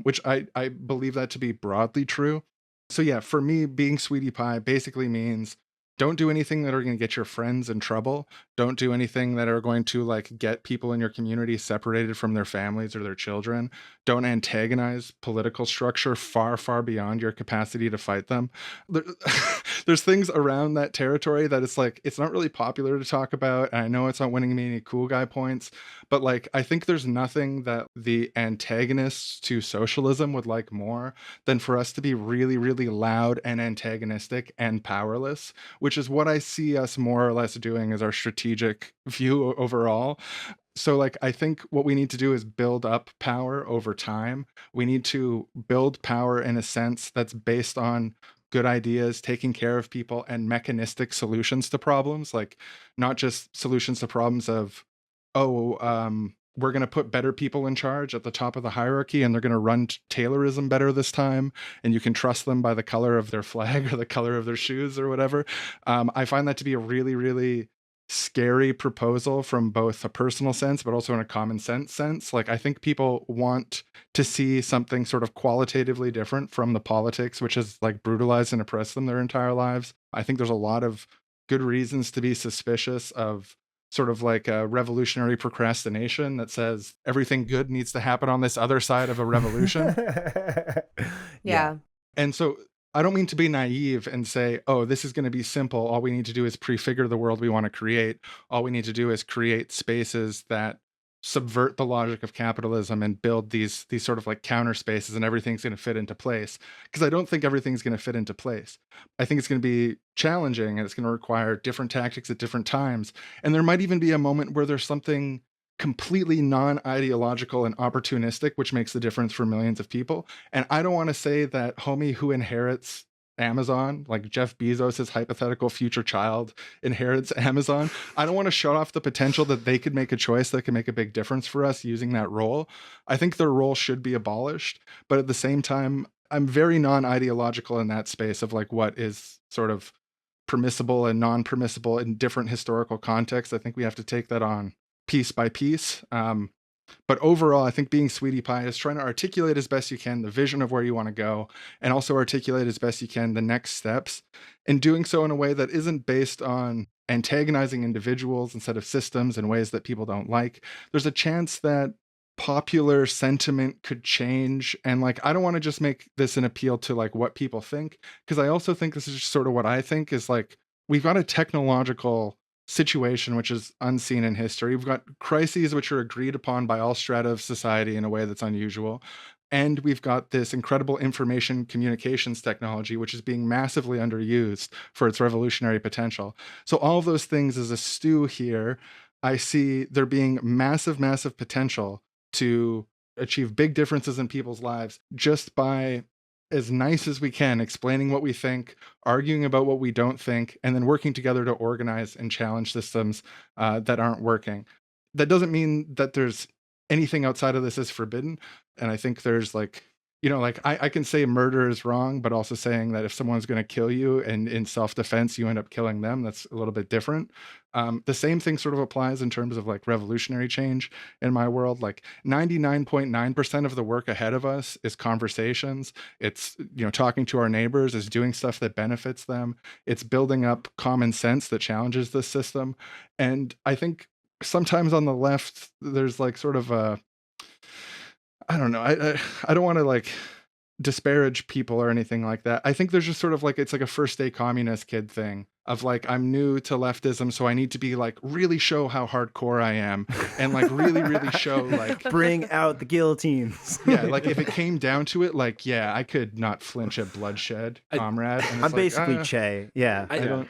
which I believe that to be broadly true. So yeah, for me, being sweetie pie basically means don't do anything that are going to get your friends in trouble. Don't do anything that are going to like get people in your community separated from their families or their children. Don't antagonize political structure far, far beyond your capacity to fight them. There's things around that territory that it's like, it's not really popular to talk about. And I know it's not winning me any cool guy points, but like, I think there's nothing that the antagonists to socialism would like more than for us to be really, really loud and antagonistic and powerless, which is what I see us more or less doing as our strategic view overall. So like, I think what we need to do is build up power over time. We need to build power in a sense that's based on good ideas, taking care of people, and mechanistic solutions to problems, like not just solutions to problems of, we're going to put better people in charge at the top of the hierarchy and they're going to run Taylorism better this time. And you can trust them by the color of their flag or the color of their shoes or whatever. I find that to be a really, really scary proposal from both a personal sense, but also in a common sense. Like, I think people want to see something sort of qualitatively different from the politics, which has like brutalized and oppressed them their entire lives. I think there's a lot of good reasons to be suspicious of sort of like a revolutionary procrastination that says everything good needs to happen on this other side of a revolution. Yeah. And so I don't mean to be naive and say, oh, this is going to be simple. All we need to do is prefigure the world we want to create. All we need to do is create spaces that subvert the logic of capitalism and build these sort of like counter spaces, and everything's going to fit into place. Because I don't think everything's going to fit into place. I think it's going to be challenging and it's going to require different tactics at different times. And there might even be a moment where there's something completely non-ideological and opportunistic, which makes the difference for millions of people. And I don't want to say that homie who inherits Amazon, like Jeff Bezos' hypothetical future child inherits Amazon. I don't want to shut off the potential that they could make a choice that could make a big difference for us using that role. I think their role should be abolished, but at the same time, I'm very non-ideological in that space of like what is sort of permissible and non-permissible in different historical contexts. I think we have to take that on piece by piece. But overall, I think being Sweetie Pie is trying to articulate as best you can the vision of where you want to go, and also articulate as best you can the next steps, and doing so in a way that isn't based on antagonizing individuals instead of systems in ways that people don't like. There's a chance that popular sentiment could change, and like, I don't want to just make this an appeal to like what people think, because I also think this is just sort of what I think is like, we've got a technological situation which is unseen in history. We've got crises which are agreed upon by all strata of society in a way that's unusual. And we've got this incredible information communications technology, which is being massively underused for its revolutionary potential. So all of those things as a stew here, I see there being massive, massive potential to achieve big differences in people's lives just by, as nice as we can, explaining what we think, arguing about what we don't think, and then working together to organize and challenge systems that aren't working. That doesn't mean that there's anything outside of this is forbidden. And I think there's like, you know, like I can say murder is wrong, but also saying that if someone's going to kill you and in self-defense, you end up killing them, that's a little bit different. The same thing sort of applies in terms of like revolutionary change in my world. Like 99.9% of the work ahead of us is conversations. It's, you know, talking to our neighbors, is doing stuff that benefits them. It's building up common sense that challenges this system. And I think sometimes on the left, there's like sort of a, I don't know. I don't want to like disparage people or anything like that. I think there's just sort of like, it's like a first day communist kid thing of like, I'm new to leftism, so I need to be like really show how hardcore I am and like really, really show like bring out the guillotines. Yeah, like if it came down to it, like, yeah, I could not flinch at bloodshed, comrade. And I'm basically Che. Yeah.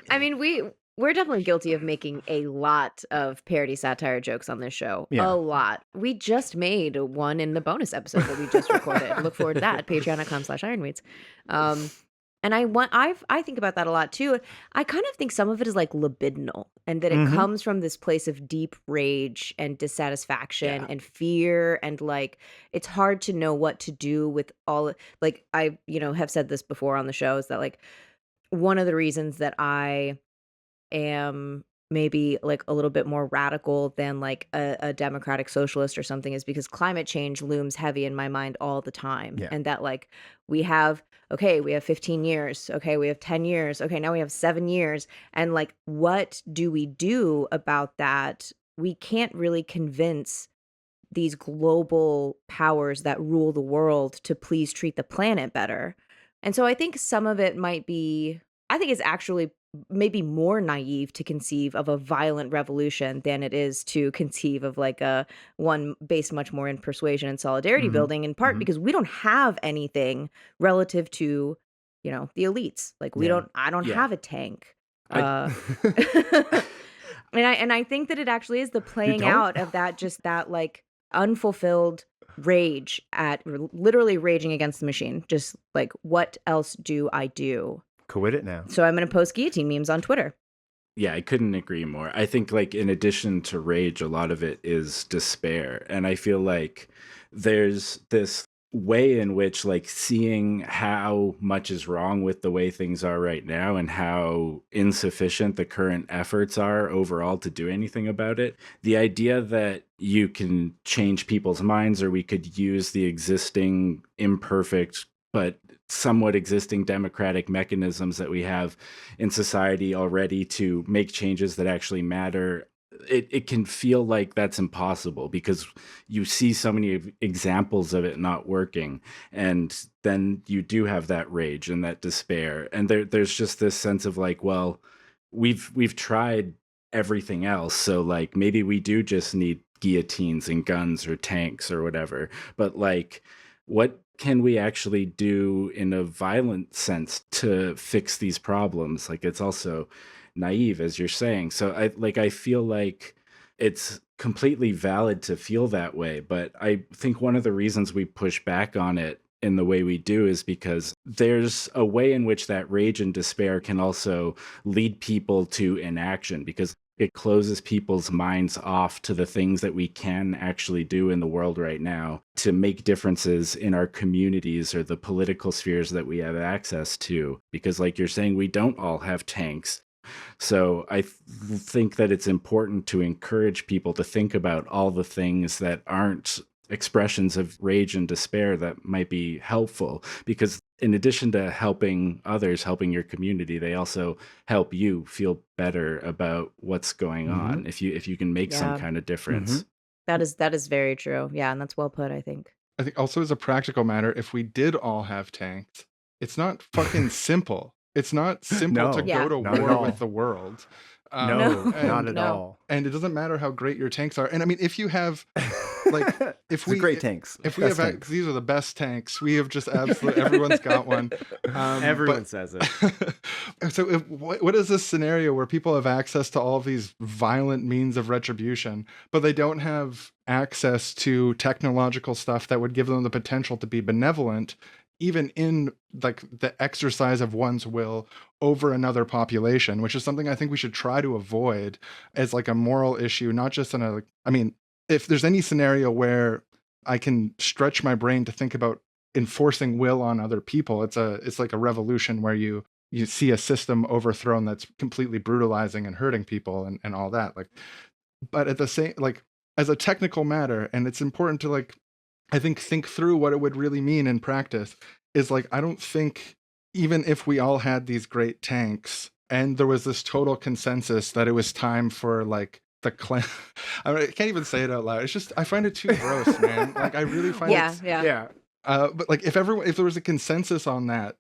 I mean, we're definitely guilty of making a lot of parody satire jokes on this show. Yeah. A lot. We just made one in the bonus episode that we just recorded. Look forward to that. Patreon.com/Ironweeds. And I think about that a lot too. I kind of think some of it is like libidinal, and that it comes from this place of deep rage and dissatisfaction and fear, and like it's hard to know what to do with all. Like I, have said this before on the show, is that like one of the reasons that I am maybe like a little bit more radical than like a democratic socialist or something is because climate change looms heavy in my mind all the time. Yeah. And that like we have 15 years. Okay, we have 10 years. Okay, now we have 7 years. And like, what do we do about that? We can't really convince these global powers that rule the world to please treat the planet better. And so I think some of it might be, I think it's actually maybe more naive to conceive of a violent revolution than it is to conceive of like a one based much more in persuasion and solidarity building, in part because we don't have anything relative to, the elites. Like I don't have a tank. And I think that it actually is the playing out of that, just that like unfulfilled rage at literally raging against the machine. Just like, what else do I do? Quit it now. So I'm going to post guillotine memes on Twitter. Yeah, I couldn't agree more. I think, like, in addition to rage, a lot of it is despair. And I feel like there's this way in which, like, seeing how much is wrong with the way things are right now and how insufficient the current efforts are overall to do anything about it, the idea that you can change people's minds, or we could use the existing imperfect but somewhat existing democratic mechanisms that we have in society already to make changes that actually matter, it can feel like that's impossible because you see so many examples of it not working, and then you do have that rage and that despair, and there's just this sense of like, well, we've tried everything else, so like maybe we do just need guillotines and guns or tanks or whatever, but like, what can we actually do in a violent sense to fix these problems? Like, it's also naive, as you're saying. So I feel like it's completely valid to feel that way, but I think one of the reasons we push back on it in the way we do is because there's a way in which that rage and despair can also lead people to inaction, because it closes people's minds off to the things that we can actually do in the world right now to make differences in our communities or the political spheres that we have access to. Because like you're saying, we don't all have tanks. So I think that it's important to encourage people to think about all the things that aren't expressions of rage and despair that might be helpful, because in addition to helping others, helping your community, they also help you feel better about what's going on if you can make some Yeah. kind of difference. That is very true. Yeah, and that's well put, I think. I think also as a practical matter, if we did all have tanks, it's not fucking simple. It's not simple to No, Yeah. go to not at war all. with the world. No, not and, at No. all. and it doesn't matter how great your tanks are. And I mean, if you have, like, if They're we great tanks. if we Best have, tanks. these are the best tanks. We have just absolutely, everyone's got one. Everyone says it. So what is this scenario where people have access to all of these violent means of retribution, but they don't have access to technological stuff that would give them the potential to be benevolent, even in like the exercise of one's will over another population, which is something I think we should try to avoid as like a moral issue, not just in a, I mean, if there's any scenario where I can stretch my brain to think about enforcing will on other people, it's like a revolution where you see a system overthrown that's completely brutalizing and hurting people and all that. Like, but at the same, like, as a technical matter, and it's important to like, I think through what it would really mean in practice, is like, I don't think even if we all had these great tanks and there was this total consensus that it was time for like the clan, I mean, I can't even say it out loud. It's just, I find it too gross, man. Like, I really find Yeah, it. yeah. Yeah. But like, if there was a consensus on that,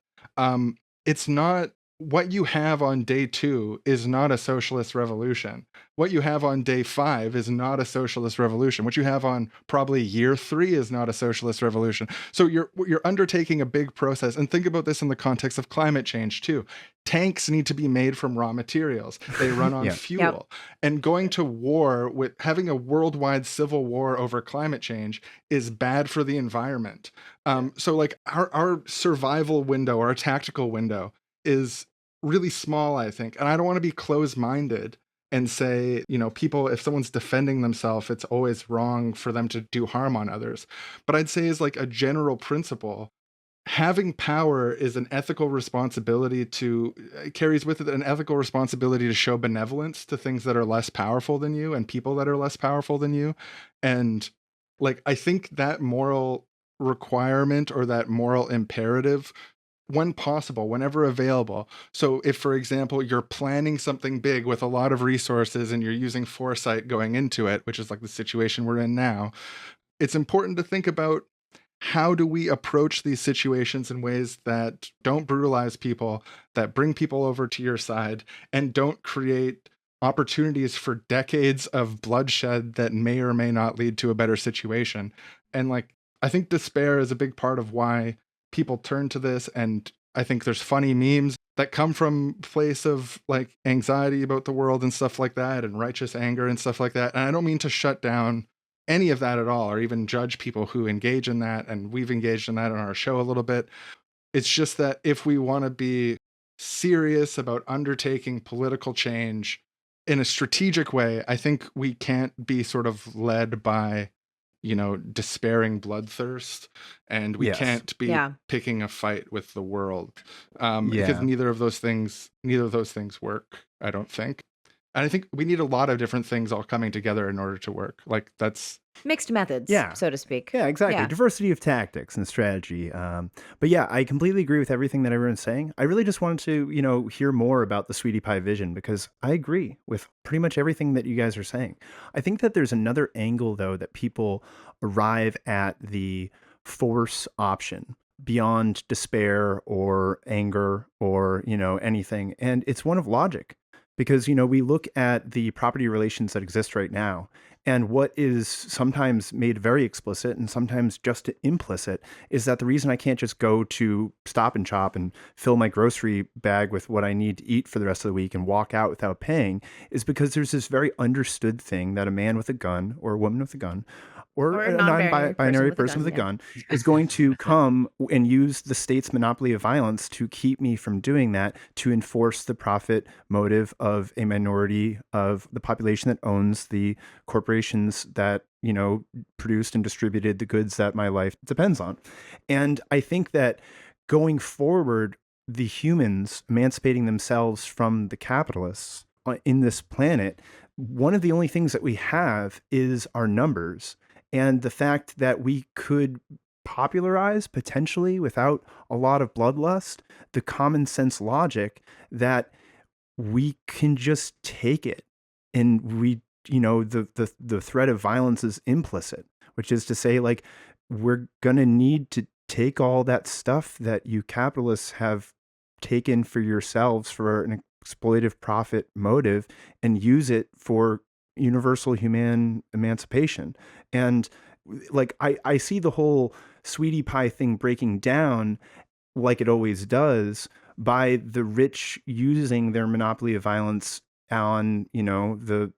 it's not, what you have on day 2 is not a socialist revolution. What you have on day 5 is not a socialist revolution. What you have on probably year 3 is not a socialist revolution. So you're undertaking a big process. And think about this in the context of climate change too. Tanks need to be made from raw materials. They run on Yeah. fuel. And going to war with having a worldwide civil war over climate change is bad for the environment. So like our survival window, our tactical window is really small, I think. And I don't want to be closed-minded and say, you know, people, if someone's defending themselves, it's always wrong for them to do harm on others. But I'd say is like a general principle, having power is an ethical responsibility carries with it an ethical responsibility to show benevolence to things that are less powerful than you and people that are less powerful than you. And like, I think that moral requirement or that moral imperative, when possible, whenever available. So if, for example, you're planning something big with a lot of resources and you're using foresight going into it, which is like the situation we're in now, it's important to think about, how do we approach these situations in ways that don't brutalize people, that bring people over to your side, and don't create opportunities for decades of bloodshed that may or may not lead to a better situation. And like, I think despair is a big part of why people turn to this, and I think there's funny memes that come from a place of like anxiety about the world and stuff like that, and righteous anger and stuff like that. And I don't mean to shut down any of that at all, or even judge people who engage in that, and we've engaged in that on our show a little bit. It's just that if we want to be serious about undertaking political change in a strategic way, I think we can't be sort of led by, despairing bloodthirst, and we Yes. can't be Yeah. picking a fight with the world, because Yeah. neither of those things work, I don't think. And I think we need a lot of different things all coming together in order to work. Like that's Mixed methods, Yeah. so to speak. Yeah, exactly. Yeah. Diversity of tactics and strategy. But yeah, I completely agree with everything that everyone's saying. I really just wanted to, hear more about the Sweetie Pie vision because I agree with pretty much everything that you guys are saying. I think that there's another angle, though, that people arrive at the force option beyond despair or anger or, anything. And it's one of logic because, we look at the property relations that exist right now. And what is sometimes made very explicit and sometimes just implicit is that the reason I can't just go to Stop and Shop and fill my grocery bag with what I need to eat for the rest of the week and walk out without paying is because there's this very understood thing that a man with a gun or a woman with a gun or a a non-binary person with a gun is going to come and use the state's monopoly of violence to keep me from doing that, to enforce the profit motive of a minority of the population that owns the corporations that, produced and distributed the goods that my life depends on. And I think that going forward, the humans emancipating themselves from the capitalists in this planet, one of the only things that we have is our numbers. And the fact that we could popularize potentially without a lot of bloodlust, the common sense logic that we can just take it and the threat of violence is implicit, which is to say, like, we're going to need to take all that stuff that you capitalists have taken for yourselves for an exploitive profit motive and use it for universal human emancipation. And like I see the whole Sweetie Pie thing breaking down like it always does by the rich using their monopoly of violence on the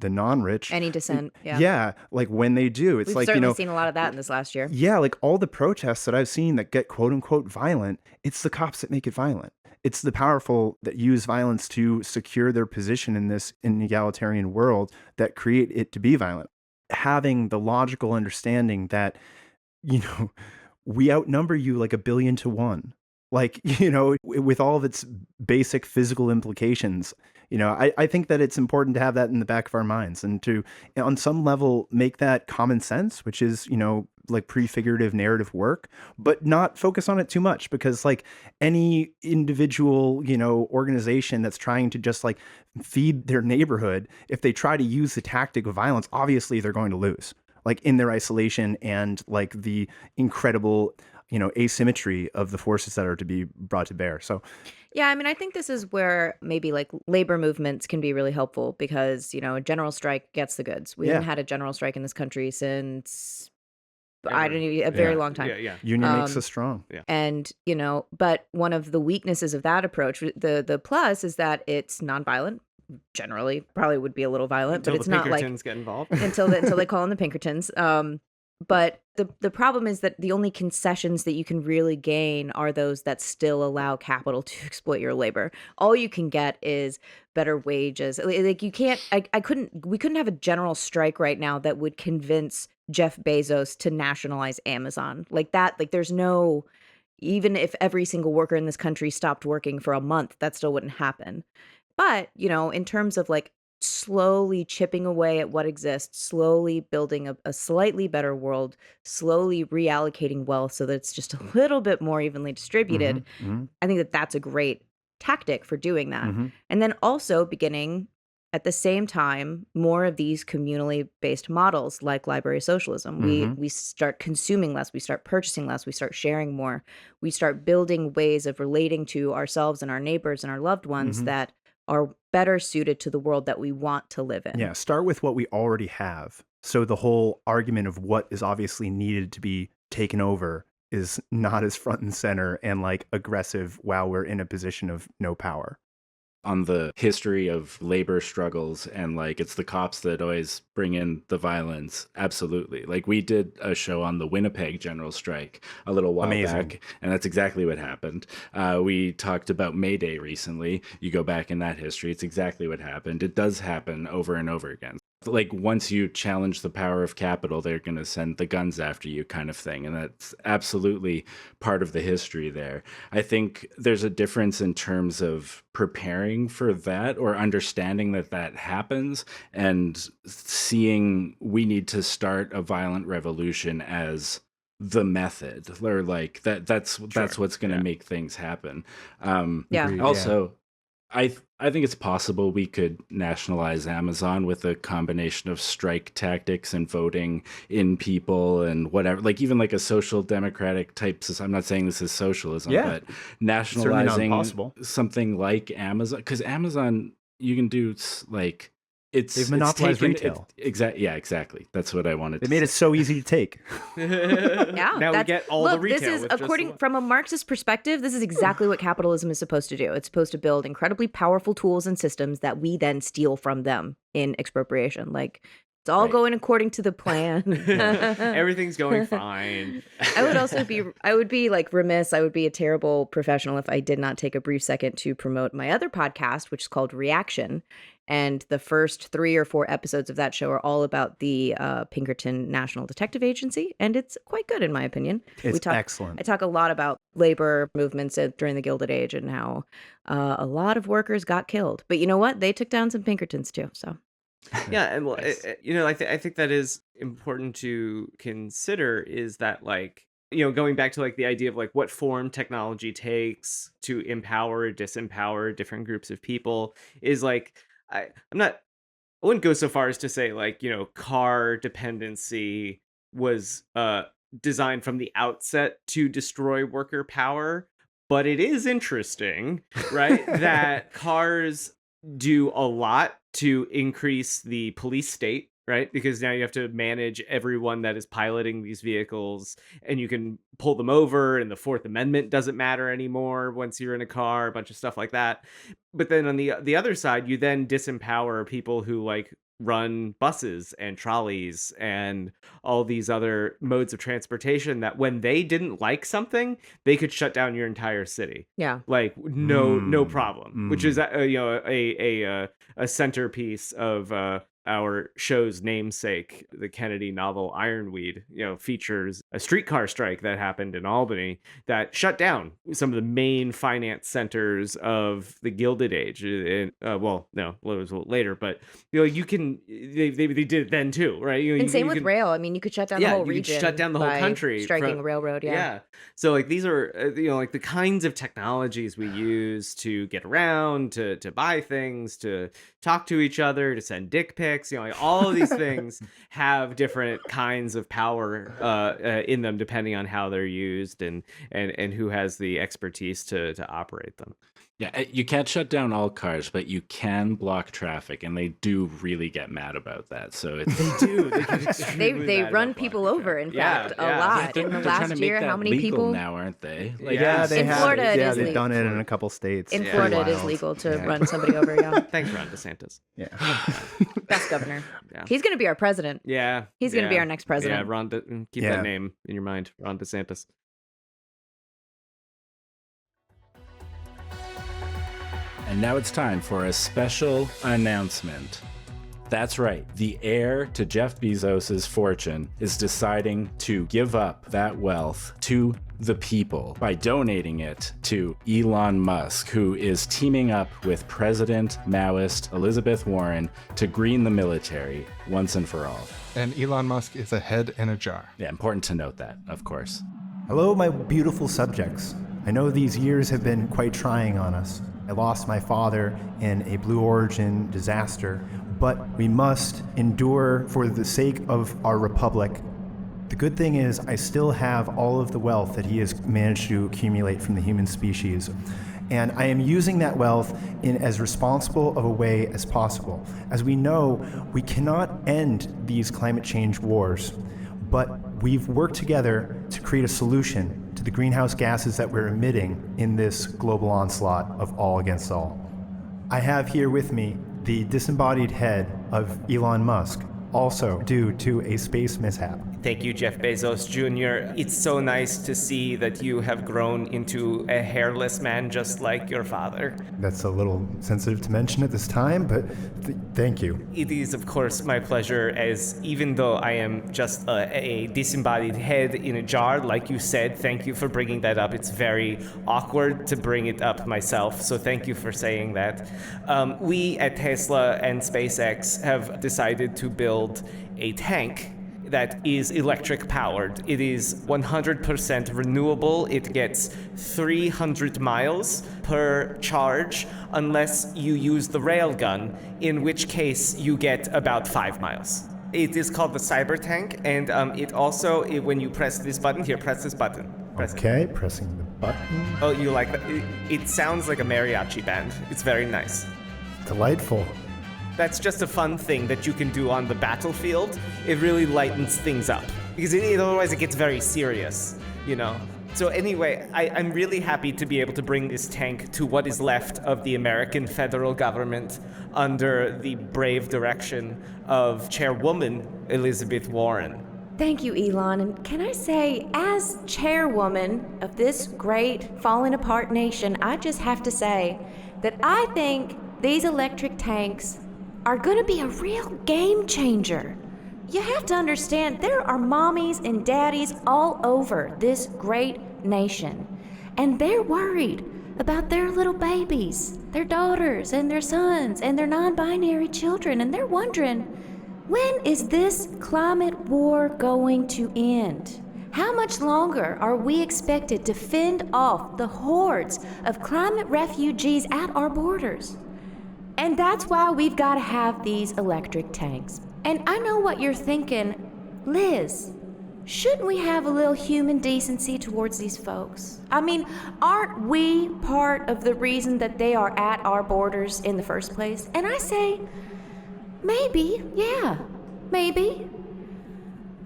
non-rich. Any dissent. Yeah. Yeah, like when they do, it's We've like certainly seen a lot of that in this last year. yeah, like all the protests that I've seen that get quote unquote violent, it's the cops that make it violent. It's the powerful that use violence to secure their position in this inegalitarian world that create it to be violent. Having the logical understanding that, we outnumber you like 1,000,000,000 to 1. Like, with all of its basic physical implications, I think that it's important to have that in the back of our minds and to, on some level, make that common sense, which is, like prefigurative narrative work, but not focus on it too much because like any individual, organization that's trying to just like feed their neighborhood, if they try to use the tactic of violence, obviously they're going to lose, like in their isolation and like the incredible, asymmetry of the forces that are to be brought to bear. So Yeah, I mean, I think this is where maybe like labor movements can be really helpful because, a general strike gets the goods. We haven't yeah, had a general strike in this country since I Ever. don't even a very yeah, long time. Yeah. union makes Um, us strong. And, but one of the weaknesses of that approach, the plus is that it's nonviolent. Generally, probably would be a little violent, but Until it's the not like Pinkertons get involved. until they call in the Pinkertons. But the problem is that the only concessions that you can really gain are those that still allow capital to exploit your labor. All you can get is better wages. Like you can't. We couldn't have a general strike right now that would convince Jeff Bezos to nationalize Amazon like that. Like there's no. Even if every single worker in this country stopped working for a month, that still wouldn't happen. But, in terms of like slowly chipping away at what exists, slowly building a slightly better world, slowly reallocating wealth so that it's just a little bit more evenly distributed, Mm-hmm, I think that that's a great tactic for doing that. mm-hmm, And then also beginning at the same time more of these communally based models like library socialism. mm-hmm, We start consuming less, we start purchasing less, we start sharing more, we start building ways of relating to ourselves and our neighbors and our loved ones mm-hmm. that are better suited to the world that we want to live in. Yeah, start with what we already have. So the whole argument of what is obviously needed to be taken over is not as front and center and like aggressive while we're in a position of no power. on the history of labor struggles and like it's the cops that always bring in the violence. Absolutely. Like we did a show on the Winnipeg general strike a little while back, and that's exactly what happened. We talked about May Day recently. You go back in that history, it's exactly what happened. It does happen over and over again. Like once you challenge the power of capital, they're going to send the guns after you kind of thing. And that's absolutely part of the history there. I think there's a difference in terms of preparing for that or understanding that that happens and seeing we need to start a violent revolution as the method or like that's what's going to make things happen. Also, I think it's possible we could nationalize Amazon with a combination of strike tactics and voting in people and whatever, like even like a social democratic type system. I'm not saying this is socialism, but nationalizing something like Amazon, because Amazon, you can do like they've monopolized retail. Exactly. That's what I wanted. They made it so easy to take. Now we get all the retail. This is according from a Marxist perspective. This is exactly what capitalism is supposed to do. It's supposed to build incredibly powerful tools and systems that we then steal from them in expropriation. Like it's all going according to the plan. Everything's going fine. I would be like remiss. I would be a terrible professional if I did not take a brief second to promote my other podcast, which is called Reaction. And the first 3 or 4 episodes of that show are all about the Pinkerton National Detective Agency. And it's quite good, in my opinion. It's excellent. I talk a lot about labor movements during the Gilded Age and how a lot of workers got killed. But you know what? They took down some Pinkertons too. So yeah, and well, I think that is important to consider is that like, going back to like the idea of like what form technology takes to empower or disempower different groups of people is like, I wouldn't go so far as to say like, car dependency was designed from the outset to destroy worker power, but it is interesting, right? that cars do a lot to increase the police state, right? Because now you have to manage everyone that is piloting these vehicles and you can pull them over and the Fourth Amendment doesn't matter anymore once you're in a car, a bunch of stuff like that. But then on the other side, you then disempower people who like run buses and trolleys and all these other modes of transportation that when they didn't like something, they could shut down your entire city. Yeah. Like no problem, which is a centerpiece of our show's namesake. The Kennedy novel Ironweed, features a streetcar strike that happened in Albany that shut down some of the main finance centers of the Gilded Age. And it was later, but they did it then too, right? And same with rail. I mean, you could shut down the whole region. Could shut down the whole country, striking a railroad. Yeah. So like these are like the kinds of technologies we use to get around, to buy things, to talk to each other, to send dick pics. Like all of these things have different kinds of power in them, depending on how they're used and who has the expertise to operate them. Yeah, you can't shut down all cars, but you can block traffic, and they do really get mad about that. So it's they do. They get extremely they mad run about people blocking over. In traffic. fact, a lot. In the last year, how many people now, aren't they? Like, in Florida, it is they've legal. done it in a couple states. In Florida, it is legal to run somebody over. Yeah. Thanks, Ron DeSantis. Yeah. Best governor. Yeah. He's going to be our president. Yeah. He's going to be our next president. Yeah, keep that name in your mind, Ron DeSantis. And now it's time for a special announcement. That's right, the heir to Jeff Bezos' fortune is deciding to give up that wealth to the people by donating it to Elon Musk, who is teaming up with President Maoist Elizabeth Warren to green the military once and for all. And Elon Musk is a head in a jar. Yeah, important to note that, of course. Hello, my beautiful subjects. I know these years have been quite trying on us. I lost my father in a Blue Origin disaster, but we must endure for the sake of our republic. The good thing is I still have all of the wealth that he has managed to accumulate from the human species. And I am using that wealth in as responsible of a way as possible. As we know, we cannot end these climate change wars, but we've worked together to create a solution to the greenhouse gases that we're emitting in this global onslaught of all against all. I have here with me the disembodied head of Elon Musk, also due to a space mishap. Thank you, Jeff Bezos Jr. It's so nice to see that you have grown into a hairless man just like your father. That's a little sensitive to mention at this time, but thank you. It is, of course, my pleasure, as even though I am just a disembodied head in a jar, like you said, thank you for bringing that up. It's very awkward to bring it up myself, so thank you for saying that. We at Tesla and SpaceX have decided to build a tank that is electric powered. It is 100% renewable. It gets 300 miles per charge unless you use the railgun, in which case you get about 5 miles. It is called the Cyber Tank, and it also, when you press this button, here, press this button. Press it. Pressing the button. Oh, you like that? It sounds like a mariachi band. It's very nice. Delightful. That's just a fun thing that you can do on the battlefield. It really lightens things up, because otherwise it gets very serious, you know? So anyway, I'm really happy to be able to bring this tank to what is left of the American federal government under the brave direction of Chairwoman Elizabeth Warren. Thank you, Elon. And can I say, as chairwoman of this great falling apart nation, I just have to say that I think these electric tanks are gonna be a real game changer. You have to understand, there are mommies and daddies all over this great nation, and they're worried about their little babies, their daughters and their sons and their non-binary children, and they're wondering, when is this climate war going to end? How much longer are we expected to fend off the hordes of climate refugees at our borders? And that's why we've got to have these electric tanks. And I know what you're thinking, Liz, shouldn't we have a little human decency towards these folks? I mean, aren't we part of the reason that they are at our borders in the first place? And I say, maybe, yeah, maybe.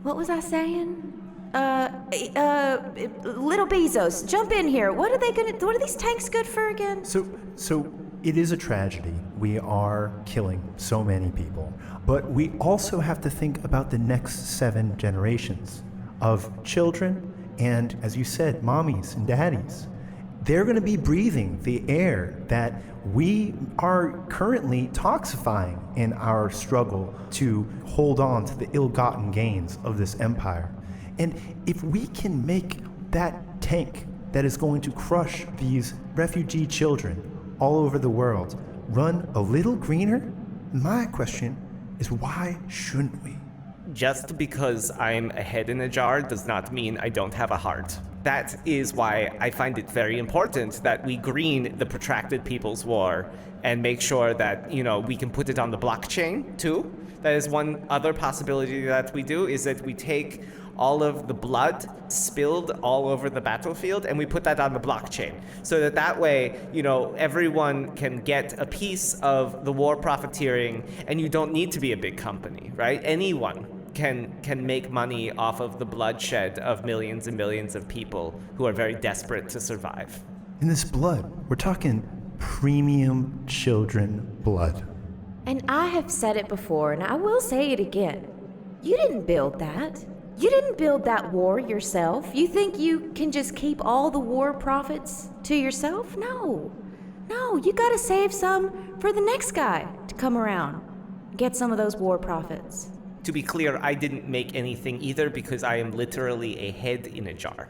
What was I saying? Little Bezos, jump in here. What are these tanks good for again? So it is a tragedy. We are killing so many people. But we also have to think about the next 7 generations of children and, as you said, mommies and daddies. They're going to be breathing the air that we are currently toxifying in our struggle to hold on to the ill-gotten gains of this empire. And if we can make that tank that is going to crush these refugee children all over the world run a little greener, my question is, why shouldn't we? Just because I'm a head in a jar does not mean I don't have a heart. That is why I find it very important that we green the protracted People's War and make sure that, we can put it on the blockchain too. That is one other possibility that we do, is that we take all of the blood spilled all over the battlefield and we put that on the blockchain, so that way, everyone can get a piece of the war profiteering, and you don't need to be a big company, right? Anyone can make money off of the bloodshed of millions and millions of people who are very desperate to survive. In this blood, we're talking premium children blood. And I have said it before, and I will say it again. You didn't build that. You didn't build that war yourself. You think you can just keep all the war profits to yourself? No, you gotta save some for the next guy to come around, get some of those war profits. To be clear, I didn't make anything either, because I am literally a head in a jar.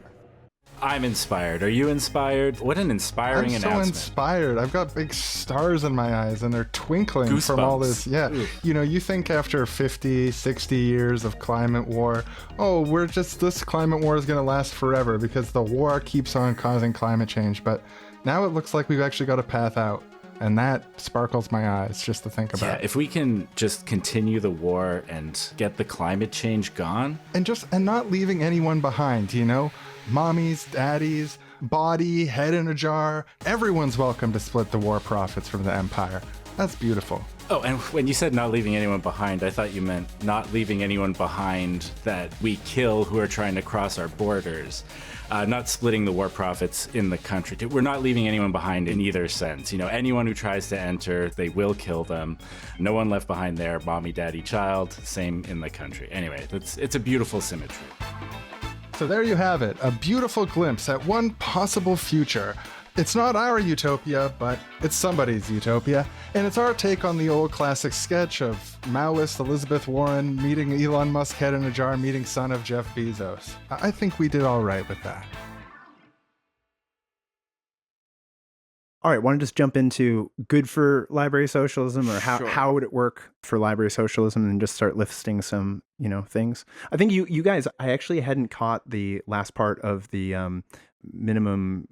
I'm inspired. Are you inspired? What an inspiring announcement. I'm so inspired. I've got big stars in my eyes and they're twinkling Goosebumps. from all this. Yeah. Oof. You think after 50, 60 years of climate war, this climate war is going to last forever because the war keeps on causing climate change. But now it looks like we've actually got a path out. And that sparkles my eyes just to think about. Yeah, if we can just continue the war and get the climate change gone. And not leaving anyone behind, Mommies, daddies, body, head in a jar. Everyone's welcome to split the war profits from the empire. That's beautiful. Oh, and when you said not leaving anyone behind, I thought you meant not leaving anyone behind that we kill who are trying to cross our borders, not splitting the war profits in the country. We're not leaving anyone behind in either sense. Anyone who tries to enter, they will kill them. No one left behind there, mommy, daddy, child, same in the country. Anyway, it's a beautiful symmetry. So there you have it, a beautiful glimpse at one possible future. It's not our utopia, but it's somebody's utopia. And it's our take on the old classic sketch of Maoist Elizabeth Warren meeting Elon Musk head in a jar, meeting son of Jeff Bezos. I think we did all right with that. All right, want to just jump into good for library socialism, or how would it work for library socialism, and just start listing some things. I think you guys, I actually hadn't caught the last part of the minimum,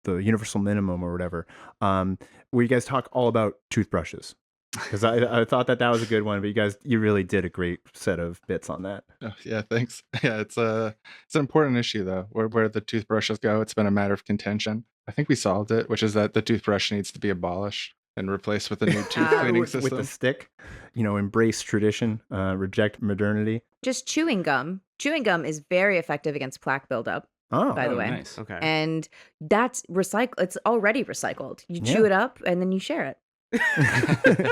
the universal minimum or whatever, where you guys talk all about toothbrushes, because I thought that was a good one, but you really did a great set of bits on that. Oh, yeah, thanks. Yeah, it's an important issue though, where the toothbrushes go. It's been a matter of contention. I think we solved it, which is that the toothbrush needs to be abolished and replaced with a new tooth cleaning system. With a stick, embrace tradition, reject modernity. Just chewing gum. Chewing gum is very effective against plaque buildup. Oh, by the way. Nice. Okay. And that's it's already recycled. You chew it up and then you share it.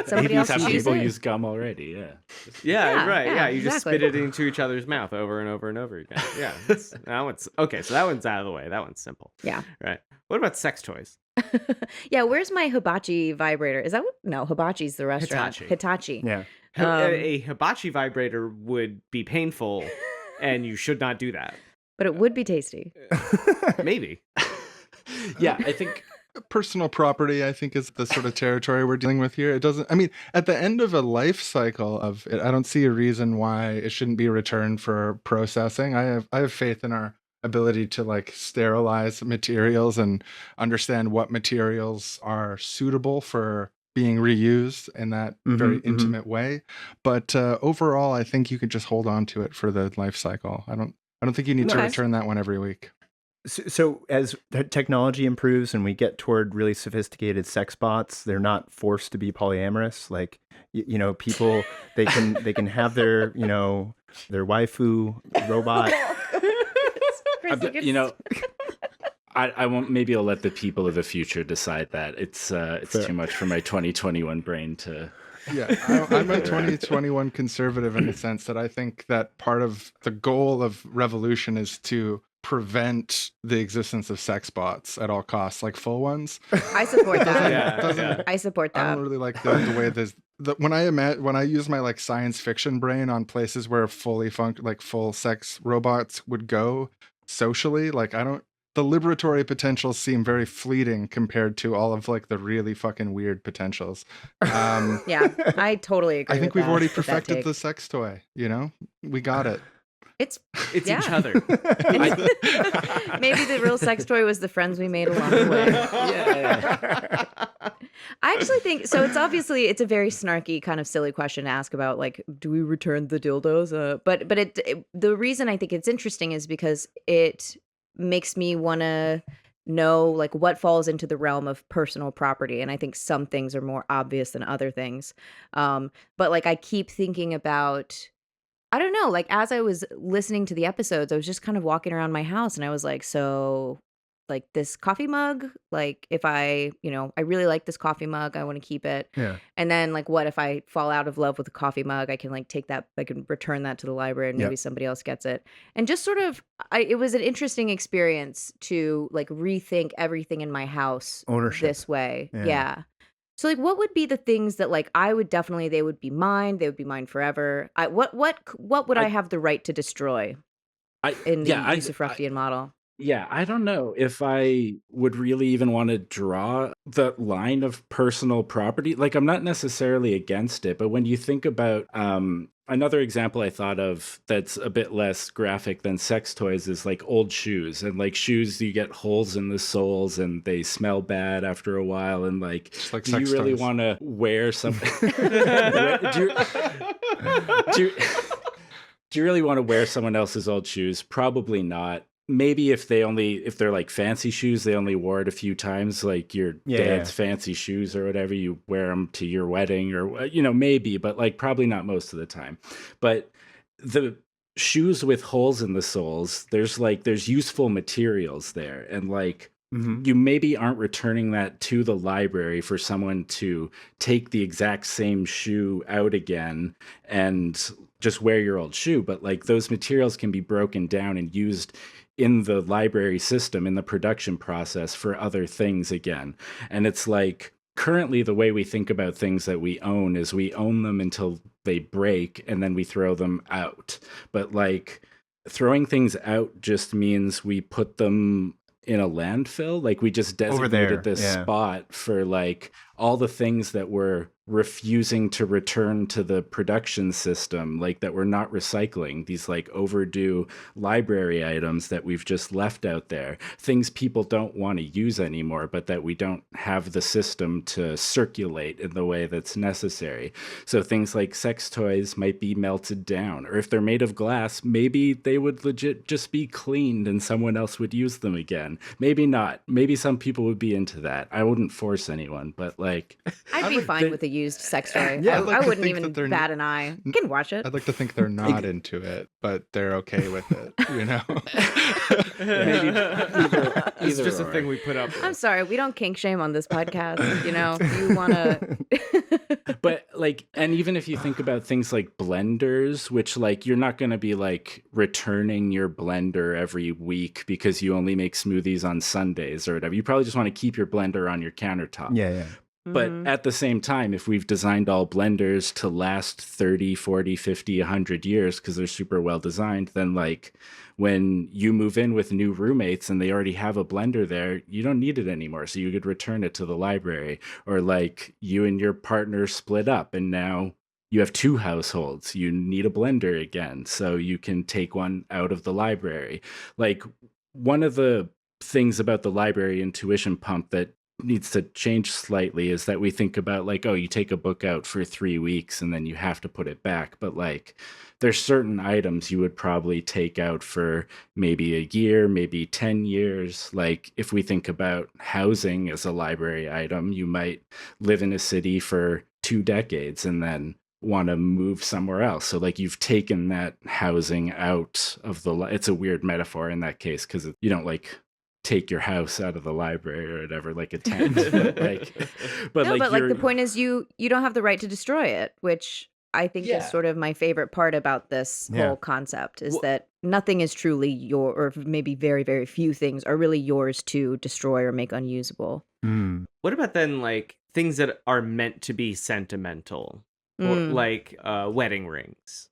Somebody else Have chews people it. use gum already, yeah. Yeah, right. yeah, Yeah, you just exactly. spit it into each other's mouth over and over and over again. Yeah. That one's okay. So that one's out of the way. That one's simple. Yeah. Right. What about sex toys? Yeah, where's my hibachi vibrator? Is that what? No, hibachi's the restaurant. Hitachi. Yeah. A hibachi vibrator would be painful, and you should not do that. But it would be tasty. Maybe. Yeah, I think Personal property, I think, is the sort of territory we're dealing with here. It doesn't, I mean, at the end of a life cycle of it, I don't see a reason why it shouldn't be returned for processing. I have faith in our ability to sterilize materials and understand what materials are suitable for being reused in that very intimate way. But overall, I think you could just hold on to it for the life cycle. I don't think you need to return that one every week. So as the technology improves and we get toward really sophisticated sex bots, they're not forced to be polyamorous. People, they can have their their waifu robot. I won't. Maybe I'll let the people of the future decide that. It's too much for my 2021 brain to. Yeah, I'm a 2021 conservative in the sense that I think that part of the goal of revolution is to prevent the existence of sex bots at all costs, like full ones. I support that. I support that. I don't really like the way this. When I use my science fiction brain on places where full sex robots would go socially, the liberatory potentials seem very fleeting compared to all of the really fucking weird potentials. Yeah, I totally agree. I think with we've already with that perfected take. the sex toy. We got it. It's Each other. Maybe the real sex toy was the friends we made along the way. Yeah. I actually think so. It's a very snarky kind of silly question to ask about do we return the dildos? But the reason I think it's interesting is because it makes me want to know what falls into the realm of personal property, and I think some things are more obvious than other things. But I keep thinking about. I don't know, as I was listening to the episodes, I was just kind of walking around my house and I was this coffee mug, if I really like this coffee mug, I want to keep it. Yeah. And then what if I fall out of love with a coffee mug, I can take that, I can return that to the library and maybe somebody else gets it. And just sort of, it was an interesting experience to rethink everything in my house Ownership. this way. Yeah. Yeah. So what would be the things that I would definitely, they would be mine forever. What would I have the right to destroy in the Usufructian model? Yeah, I don't know if I would really even want to draw the line of personal property. I'm not necessarily against it, but when you think about another example I thought of that's a bit less graphic than sex toys is old shoes. And shoes, you get holes in the soles and they smell bad after a while. And do you really want to wear something? Do you really want to wear someone else's old shoes? Probably not. maybe if they're like fancy shoes, they only wore it a few times, like your dad's fancy shoes or whatever, you wear them to your wedding or, maybe, but like probably not most of the time. But the shoes with holes in the soles, there's useful materials there. And like, you maybe aren't returning that to the library for someone to take the exact same shoe out again and just wear your old shoe. But like those materials can be broken down and used in the library system, in the production process for other things again. And it's like currently the way we think about things that we own is we own them until they break and then we throw them out. But like throwing things out just means we put them in a landfill. Like we just designated this spot for like all the things that we're refusing to return to the production system, like that we're not recycling, these like overdue library items that we've just left out there, things people don't want to use anymore, but that we don't have the system to circulate in the way that's necessary. So things like sex toys might be melted down, or if they're made of glass, maybe they would legit just be cleaned and someone else would use them again. Maybe not. Maybe some people would be into that. I wouldn't force anyone, but like I'd be fine with a used sex toy. Yeah, I wouldn't even bat an eye. You can watch it. I'd like to think they're not into it, but they're okay with it, Maybe It's just or. a thing we put up with. I'm sorry, we don't kink shame on this podcast. If you want to. But like, and even if you think about things like blenders, which like you're not going to be like returning your blender every week because you only make smoothies on Sundays or whatever. You probably just want to keep your blender on your countertop. Yeah. But at the same time, if we've designed all blenders to last 30, 40, 50, 100 years because they're super well designed, then like when you move in with new roommates and they already have a blender there, you don't need it anymore. So you could return it to the library. Or like you and your partner split up and now you have two households. You need a blender again. So you can take one out of the library. Like one of the things about the library intuition pump that needs to change slightly is that we think about like, oh, you take a book out for 3 weeks and then you have to put it back. But like there's certain items you would probably take out for maybe a year, maybe 10 years. Like if we think about housing as a library item, you might live in a city for 2 decades and then want to move somewhere else. So like you've taken that housing out of it's a weird metaphor in that case because you don't like take your house out of the library or whatever, like a tent. but the point is you don't have the right to destroy it, which I think is sort of my favorite part about this whole concept is that nothing is truly or maybe very, very few things are really yours to destroy or make unusable. What about then like things that are meant to be sentimental, or like wedding rings,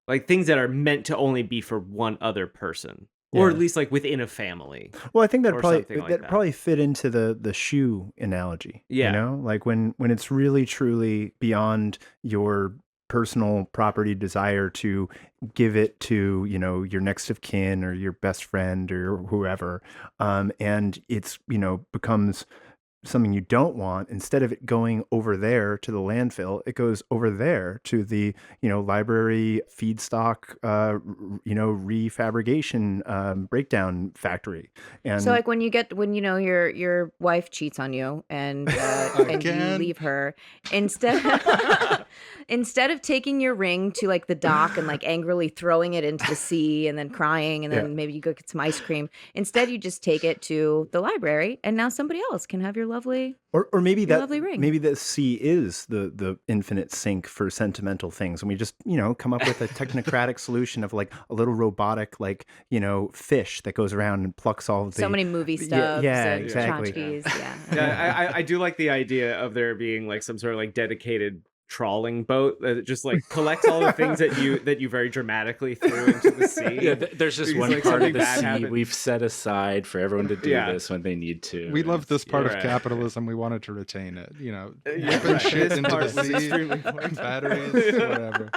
like things that are meant to only be for one other person? Or at least like within a family. Well, I think that that probably fit into the shoe analogy. Yeah. Like when it's really truly beyond your personal property desire to give it to, your next of kin or your best friend or whoever. And it's, becomes something you don't want. Instead of it going over there to the landfill, it goes over there to the library feedstock refabrication breakdown factory. And so like when your wife cheats on you and you leave her, instead of taking your ring to like the dock and like angrily throwing it into the sea and then crying and then maybe you go get some ice cream, instead you just take it to the library and now somebody else can have your lovely or maybe lovely ring. Maybe the sea is the infinite sink for sentimental things, and we just come up with a technocratic solution of like a little robotic fish that goes around and plucks all of the so many movie stubs and exactly. tchotchkes. I do like the idea of there being like some sort of like dedicated trawling boat that just like collects all the things that you very dramatically threw into the sea. There's just one like part of the bad sea happened. we've set aside for everyone to do this when they need to. We love this part of right. capitalism. We wanted to retain it. Whipping shit This into part the was sea, extremely important. batteries, whatever.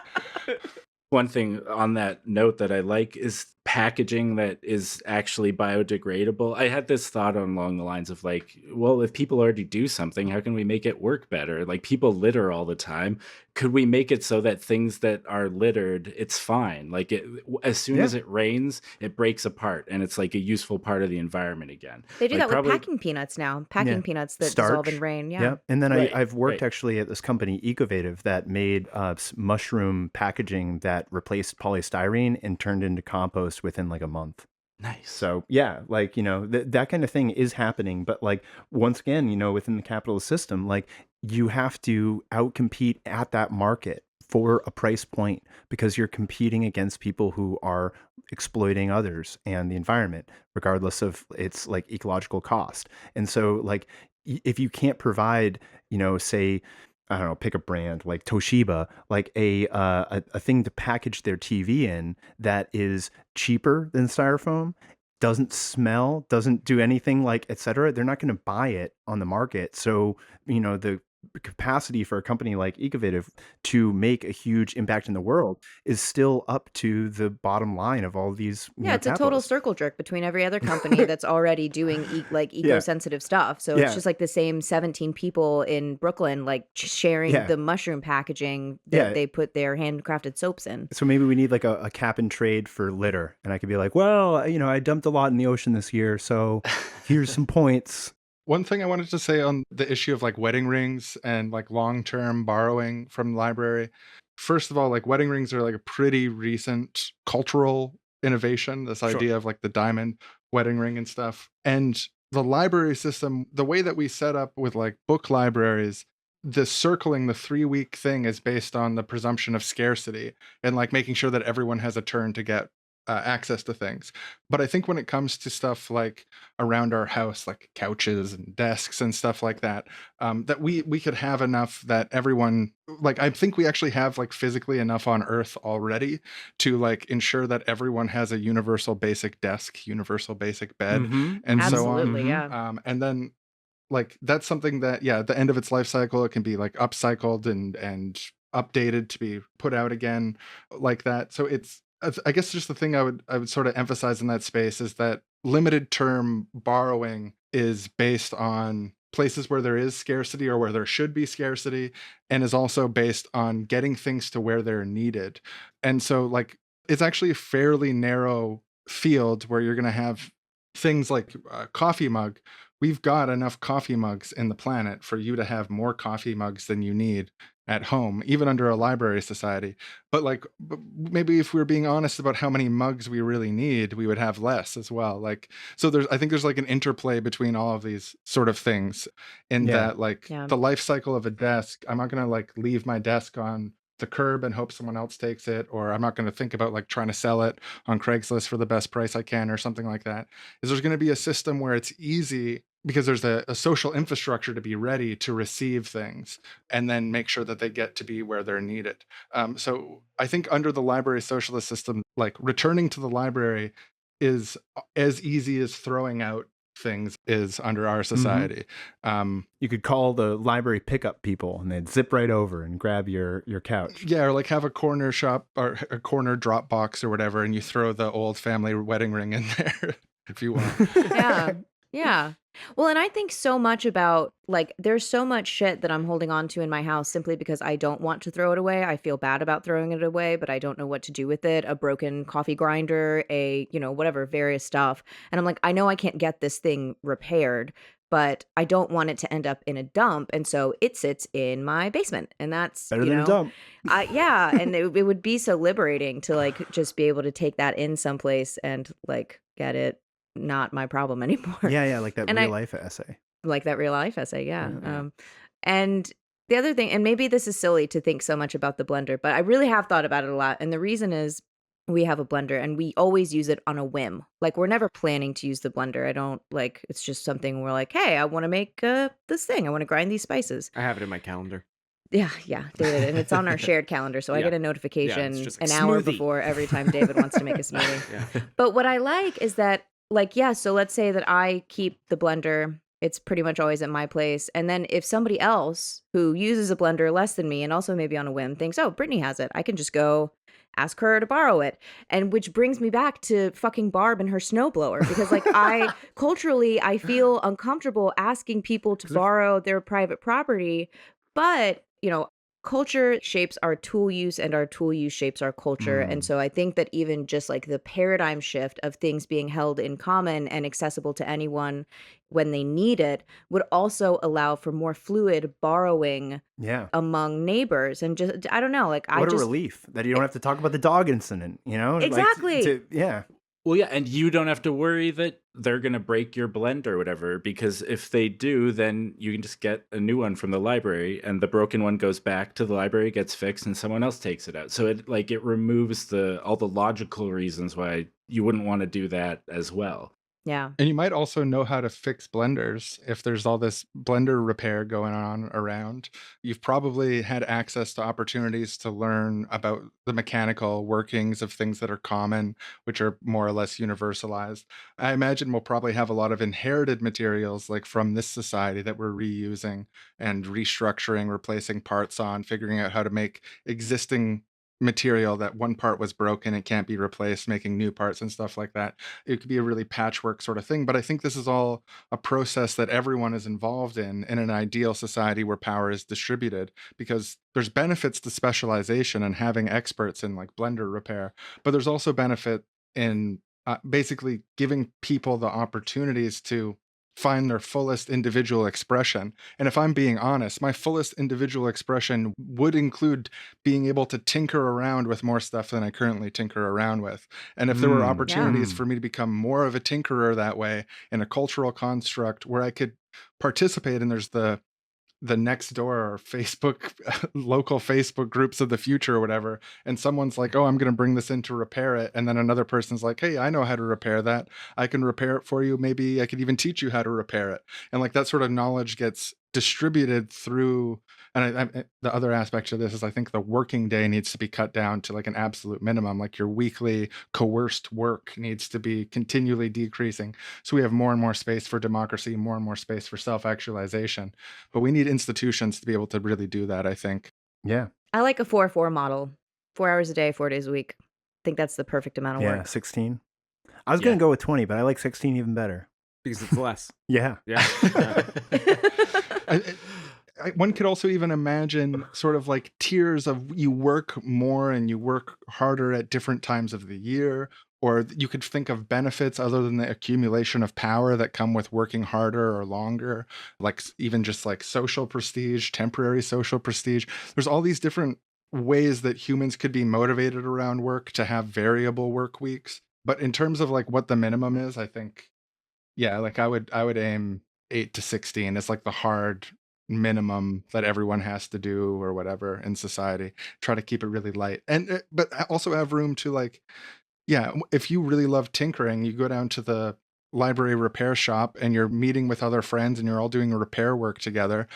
One thing on that note that I like is packaging that is actually biodegradable. I had this thought along the lines of like, well, if people already do something, how can we make it work better? Like people litter all the time. Could we make it so that things that are littered, it's fine? Like as soon Yeah. as it rains, it breaks apart and it's like a useful part of the environment again. They do Like that with probably packing peanuts now. Packing Yeah. peanuts that dissolve in Starch. rain. Yeah. Yep. And then Right, I've worked right. actually at this company, Ecovative, that made mushroom packaging that replaced polystyrene and turned into compost within like a month. Nice. So yeah, like, that kind of thing is happening. But like, once again, within the capitalist system, like you have to outcompete at that market for a price point because you're competing against people who are exploiting others and the environment, regardless of its like ecological cost. And so like, if you can't provide, say, I don't know, pick a brand like Toshiba, like a thing to package their TV in that is cheaper than styrofoam, doesn't smell, doesn't do anything like, et cetera, they're not going to buy it on the market. So, the capacity for a company like Ecovative to make a huge impact in the world is still up to the bottom line of all these, Yeah, it's a total capitalists. circle jerk between every other company that's already doing like Yeah. eco-sensitive stuff. So it's Yeah. just like the same 17 people in Brooklyn like sharing Yeah. the mushroom packaging that Yeah. they put their handcrafted soaps in. So maybe we need like a cap and trade for litter. And I could be like, well, I dumped a lot in the ocean this year. So here's some points. One thing I wanted to say on the issue of like wedding rings and like long-term borrowing from the library. First of all, like wedding rings are like a pretty recent cultural innovation, this Sure. idea of like the diamond wedding ring and stuff. And the library system, the way that we set up with like book libraries, the circling the 3-week thing is based on the presumption of scarcity and like making sure that everyone has a turn to get access to things. But I think when it comes to stuff like around our house, like couches and desks and stuff like that, that we could have enough that everyone, like I think we actually have like physically enough on Earth already to like ensure that everyone has a universal basic desk, universal basic bed, Mhm. and so on. Absolutely, yeah. And then like that's something that at the end of its life cycle, it can be like upcycled and updated to be put out again like that. So I guess just the thing I would sort of emphasize in that space is that limited term borrowing is based on places where there is scarcity or where there should be scarcity, and is also based on getting things to where they're needed. And so like it's actually a fairly narrow field where you're going to have things like a coffee mug. We've got enough coffee mugs in the planet for you to have more coffee mugs than you need at home, even under a library society. But maybe if we were being honest about how many mugs we really need, we would have less as well. Like, so I think there's like an interplay between all of these sort of things in Yeah. that like Yeah. the life cycle of a desk, I'm not going to like leave my desk on the curb and hope someone else takes it, or I'm not going to think about like trying to sell it on Craigslist for the best price I can or something like that. Is there's going to be a system where it's easy because there's a social infrastructure to be ready to receive things and then make sure that they get to be where they're needed. So I think under the library socialist system, like returning to the library is as easy as throwing out things is under our society. You could call the library pickup people and they'd zip right over and grab your couch. Yeah, or like have a corner shop or a corner drop box or whatever, and you throw the old family wedding ring in there if you want. Yeah. Yeah. Well, and I think so much about like there's so much shit that I'm holding on to in my house simply because I don't want to throw it away. I feel bad about throwing it away, but I don't know what to do with it. A broken coffee grinder, whatever, various stuff. And I'm like, I know I can't get this thing repaired, but I don't want it to end up in a dump. And so it sits in my basement. And that's Better than a dump. yeah. And it would be so liberating to like just be able to take that in someplace and like get it not my problem anymore. Yeah, like that And real life essay. Like that real life essay, yeah. Yeah. And the other thing, and maybe this is silly to think so much about the blender, but I really have thought about it a lot. And the reason is we have a blender and we always use it on a whim. Like we're never planning to use the blender. I don't like, it's just something we're like, hey, I want to make this thing. I want to grind these spices. I have it in my calendar. Yeah, David, and it's on our shared calendar, so I Yeah. get a Yeah, notification it's just an like, hour smoothie. before every time David wants to make a smoothie. Yeah. But what I like is that, like, yeah, so let's say that I keep the blender. It's pretty much always at my place. And then if somebody else who uses a blender less than me and also maybe on a whim thinks, oh, Brittany has it, I can just go ask her to borrow it. And which brings me back to fucking Barb and her snowblower, because like culturally, I feel uncomfortable asking people to borrow their private property, but culture shapes our tool use and our tool use shapes our culture. And so I think that even just like the paradigm shift of things being held in common and accessible to anyone when they need it would also allow for more fluid borrowing Yeah. among neighbors. And just, I don't know, like What a relief that you don't have to talk about the dog incident, Like, Exactly. yeah. Well, yeah, and you don't have to worry that they're going to break your blend or whatever, because if they do, then you can just get a new one from the library, and the broken one goes back to the library, gets fixed, and someone else takes it out. So it removes all the logical reasons why you wouldn't want to do that as well. Yeah. And you might also know how to fix blenders if there's all this blender repair going on around. You've probably had access to opportunities to learn about the mechanical workings of things that are common, which are more or less universalized. I imagine we'll probably have a lot of inherited materials like from this society that we're reusing and restructuring, replacing parts on, figuring out how to make existing material that one part was broken, it can't be replaced, making new parts and stuff like that. It could be a really patchwork sort of thing, but I think this is all a process that everyone is involved in an ideal society where power is distributed, because there's benefits to specialization and having experts in like blender repair, but there's also benefit in basically giving people the opportunities to find their fullest individual expression. And if I'm being honest, my fullest individual expression would include being able to tinker around with more stuff than I currently tinker around with. And if there were opportunities for me to become more of a tinkerer that way in a cultural construct where I could participate, and there's the next door or Facebook, local Facebook groups of the future or whatever. And someone's like, oh, I'm going to bring this in to repair it. And then another person's like, hey, I know how to repair that. I can repair it for you. Maybe I could even teach you how to repair it. And like that sort of knowledge gets distributed through. And the other aspect of this is I think the working day needs to be cut down to like an absolute minimum. Like your weekly coerced work needs to be continually decreasing. So we have more and more space for democracy, more and more space for self-actualization. But we need institutions to be able to really do that, I think. Yeah. I like a 4-4 model. 4 hours a day, 4 days a week. I think that's the perfect amount of Yeah, work. 16. I was going to go with 20, but I like 16 even better. Because it's less. Yeah. Yeah. One could also even imagine sort of like tiers of you work more and you work harder at different times of the year, or you could think of benefits other than the accumulation of power that come with working harder or longer, like even just like social prestige, temporary social prestige. There's all these different ways that humans could be motivated around work to have variable work weeks. But in terms of like what the minimum is, I think, yeah, like I would aim 8 to 16. It's like the hard minimum that everyone has to do or whatever in society. Try to keep it really light, and but also have room to like, yeah, if you really love tinkering, you go down to the library repair shop and you're meeting with other friends and you're all doing repair work together.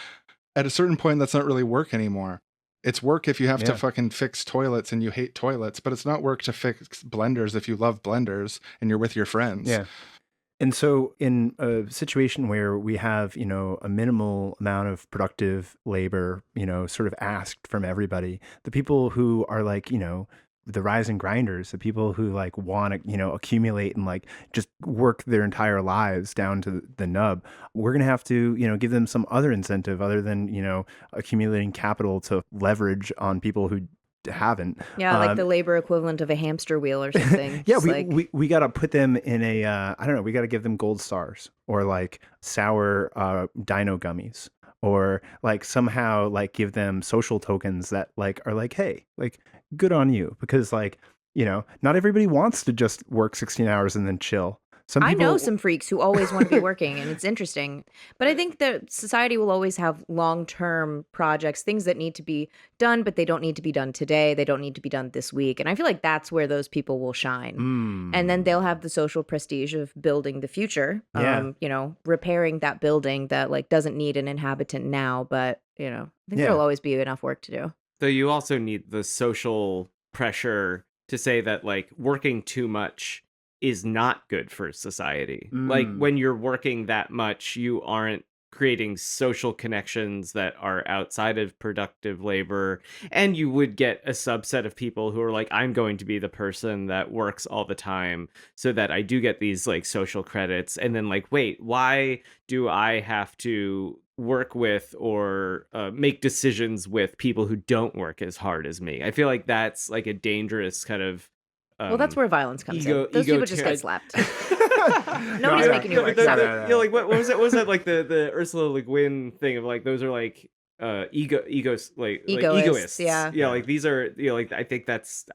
At a certain point, that's not really work anymore. It's work if you have to fucking fix toilets and you hate toilets, but it's not work to fix blenders if you love blenders and you're with your friends. Yeah. And so in a situation where we have, a minimal amount of productive labor, sort of asked from everybody, the people who are like, the rising grinders, the people who like want to, accumulate and like just work their entire lives down to the nub, we're going to have to, give them some other incentive other than, accumulating capital to leverage on people who haven't. Yeah, like the labor equivalent of a hamster wheel or something. Yeah, we got to put them in a, I don't know, we got to give them gold stars or like sour dino gummies, or like somehow like give them social tokens that like are like, hey, like good on you, because like, not everybody wants to just work 16 hours and then chill. I know some freaks who always want to be working, and it's interesting. But I think that society will always have long-term projects, things that need to be done, but they don't need to be done today. They don't need to be done this week. And I feel like that's where those people will shine. And then they'll have the social prestige of building the future, repairing that building that like doesn't need an inhabitant now, but, I think there'll always be enough work to do. So you also need the social pressure to say that like working too much is not good for society. Like when you're working that much, you aren't creating social connections that are outside of productive labor. And you would get a subset of people who are like, I'm going to be the person that works all the time so that I do get these like social credits. And then like, wait, why do I have to work with or make decisions with people who don't work as hard as me? I feel like that's like a dangerous kind of Well, that's where violence comes in. Those people just get slapped. Nobody's making you work. Like what was it? What was that like the Ursula Le Guin thing of like those are like egoists. Yeah, like these are like I think that's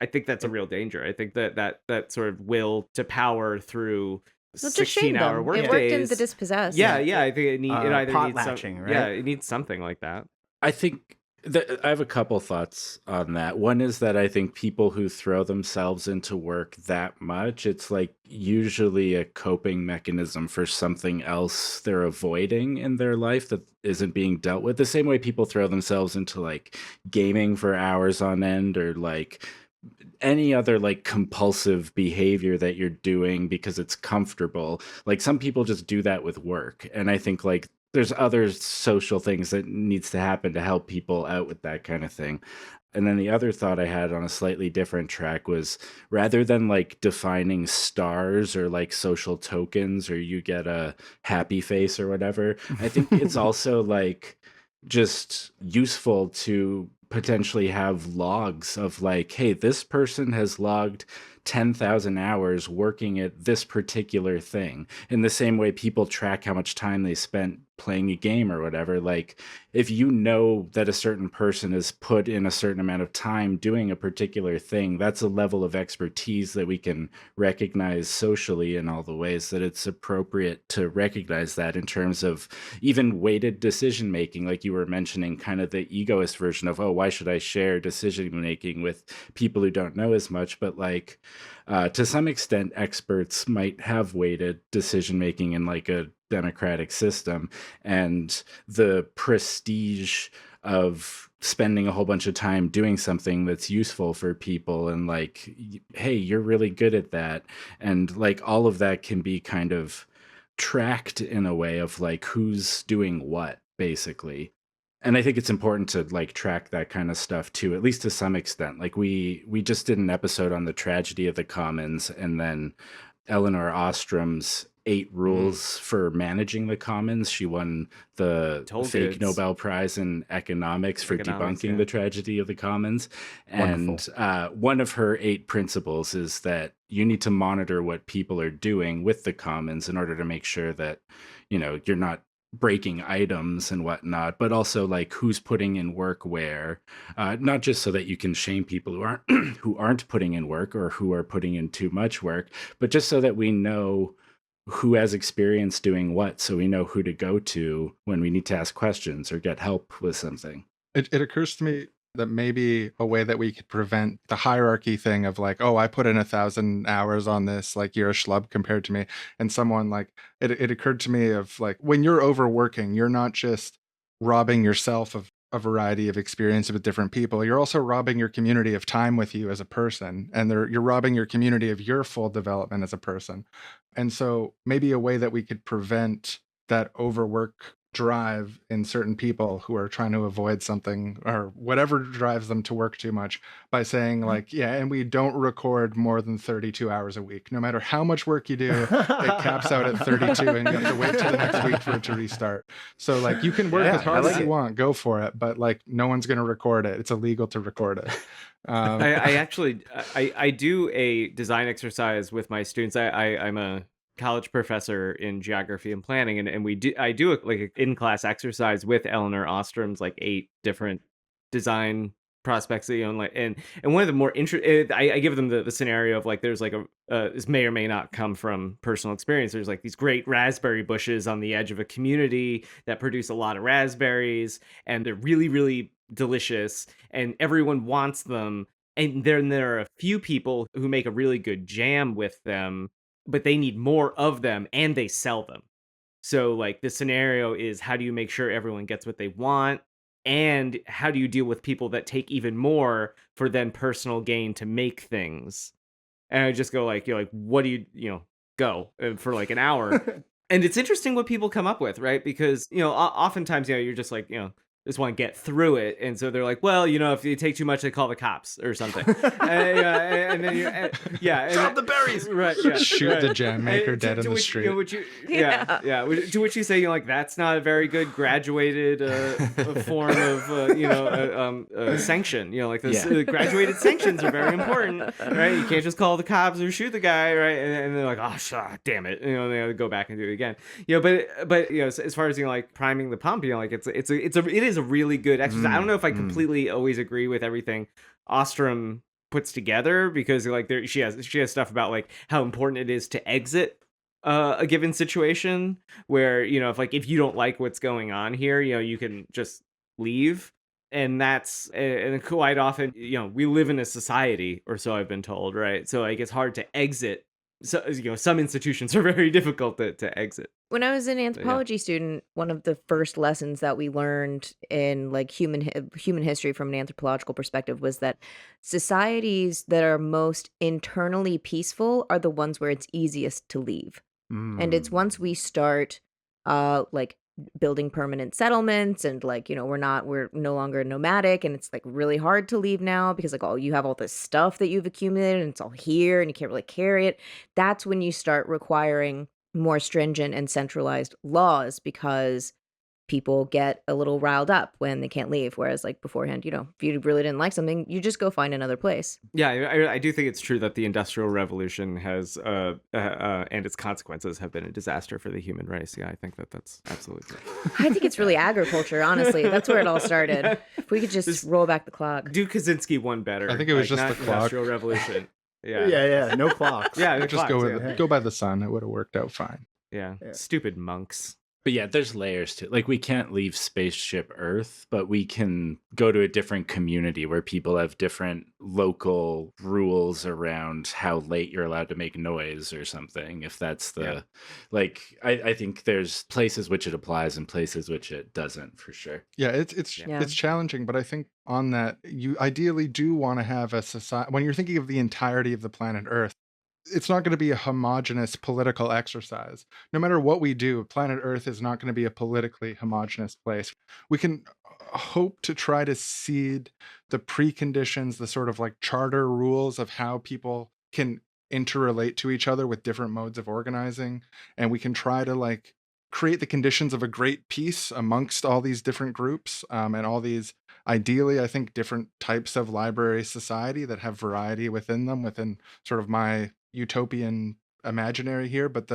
a real danger. I think that sort of will to power through Well, just shame 16-hour them. work It days. worked in The Dispossessed. Yeah, I think it either pot needs latching, some, right? Yeah, it needs something like that. I think I have a couple thoughts on that. One is that I think people who throw themselves into work that much, it's like usually a coping mechanism for something else they're avoiding in their life that isn't being dealt with. The same way people throw themselves into like gaming for hours on end or like any other like compulsive behavior that you're doing because it's comfortable. Like some people just do that with work. And I think like there's other social things that needs to happen to help people out with that kind of thing. And then the other thought I had on a slightly different track was rather than like defining stars or like social tokens or you get a happy face or whatever, I think it's also like just useful to potentially have logs of like, hey, this person has logged 10,000 hours working at this particular thing. In the same way people track how much time they spent playing a game or whatever. Like if you know that a certain person is put in a certain amount of time doing a particular thing, that's a level of expertise that we can recognize socially in all the ways that it's appropriate to recognize that in terms of even weighted decision making, like you were mentioning, kind of the egoist version of, oh, why should I share decision making with people who don't know as much? But like to some extent, experts might have weighted decision making in like a democratic system, and the prestige of spending a whole bunch of time doing something that's useful for people and like, hey, you're really good at that. And like all of that can be kind of tracked in a way of like who's doing what, basically. And I think it's important to like track that kind of stuff too, at least to some extent. Like we just did an episode on the tragedy of the commons, and then Eleanor Ostrom's 8 rules for managing the commons. She won the fake Nobel Prize in economics for debunking the tragedy of the commons. And one of her 8 principles is that you need to monitor what people are doing with the commons in order to make sure that, you know, you're not breaking items and whatnot, but also like who's putting in work where, not just so that you can shame people who aren't who aren't putting in work or who are putting in too much work, but just so that we know who has experience doing what, so we know who to go to when we need to ask questions or get help with something. It occurs to me that maybe a way that we could prevent the hierarchy thing of like, oh, I put in 1,000 hours on this, like you're a schlub compared to me. And someone like, it occurred to me of like, when you're overworking, you're not just robbing yourself of a variety of experience with different people. You're also robbing your community of time with you as a person. And you're robbing your community of your full development as a person. And so maybe a way that we could prevent that overwork drive in certain people who are trying to avoid something or whatever drives them to work too much by saying like, yeah, and we don't record more than 32 hours a week. No matter how much work you do, it caps out at 32 and you have to wait till the next week for it to restart. So like you can work as hard as you want, go for it, but like no one's going to record it. It's illegal to record it. I actually do a design exercise with my students. I'm a college professor in geography and planning, and I do like an in-class exercise with Eleanor Ostrom's like 8 different design prospects that, you know, like and one of the more interesting, I give them the scenario of like there's like this may or may not come from personal experience. There's like these great raspberry bushes on the edge of a community that produce a lot of raspberries, and they're really, really delicious, and everyone wants them. And then there are a few people who make a really good jam with them, but they need more of them and they sell them. So like the scenario is, how do you make sure everyone gets what they want? And how do you deal with people that take even more for then personal gain to make things? And I just go like, you're like, what do you go for like an hour? And it's interesting what people come up with, right? Because, oftentimes, you're just like, just want to get through it. And so they're like, well, if you take too much, they call the cops or something. And then Drop the berries. Right. Yeah. Shoot the gem, make her And dead in the which, street. To which you say, that's not a very good graduated form of sanction. Graduated sanctions are very important, right? You can't just call the cops or shoot the guy, right? And they're like, oh, damn it, they go back and do it again. But as far as like priming the pump, like it is a really good exercise. I don't know if I completely always agree with everything Ostrom puts together, because like she has stuff about like how important it is to exit a given situation, where if you don't like what's going on here, you can just leave. And that's, and quite often, we live in a society, or so I've been told, right? So like it's hard to exit. So some institutions are very difficult to exit. When I was an anthropology student, one of the first lessons that we learned in like human history from an anthropological perspective was that societies that are most internally peaceful are the ones where it's easiest to leave. And it's once we start like building permanent settlements and like, we're no longer nomadic, and it's like really hard to leave now because like, you have all this stuff that you've accumulated and it's all here and you can't really carry it. That's when you start requiring more stringent and centralized laws, because people get a little riled up when they can't leave. Whereas like beforehand, if you really didn't like something, you just go find another place. Yeah, I do think it's true that the Industrial Revolution has and its consequences have been a disaster for the human race. Yeah, I think that's absolutely true. I think it's really agriculture, honestly. That's where it all started. If we could just roll back the clock. Do Kaczynski one better. I think it was just not the clock. Industrial Revolution. Yeah. Yeah. No clocks. Yeah, Just go by the sun. It would have worked out fine. Yeah. Stupid monks. But yeah, there's layers to it. Like, we can't leave spaceship Earth, but we can go to a different community where people have different local rules around how late you're allowed to make noise or something. If that's the, I think there's places which it applies and places which it doesn't, for sure. Yeah, it's challenging, but I think on that, you ideally do want to have a society, when you're thinking of the entirety of the planet Earth, it's not going to be a homogenous political exercise. No matter what we do, planet Earth is not going to be a politically homogenous place. We can hope to try to seed the preconditions, the sort of like charter rules of how people can interrelate to each other with different modes of organizing. And we can try to like create the conditions of a great peace amongst all these different groups, and all these, ideally, I think, different types of library society that have variety within them, within sort of my utopian imaginary here. But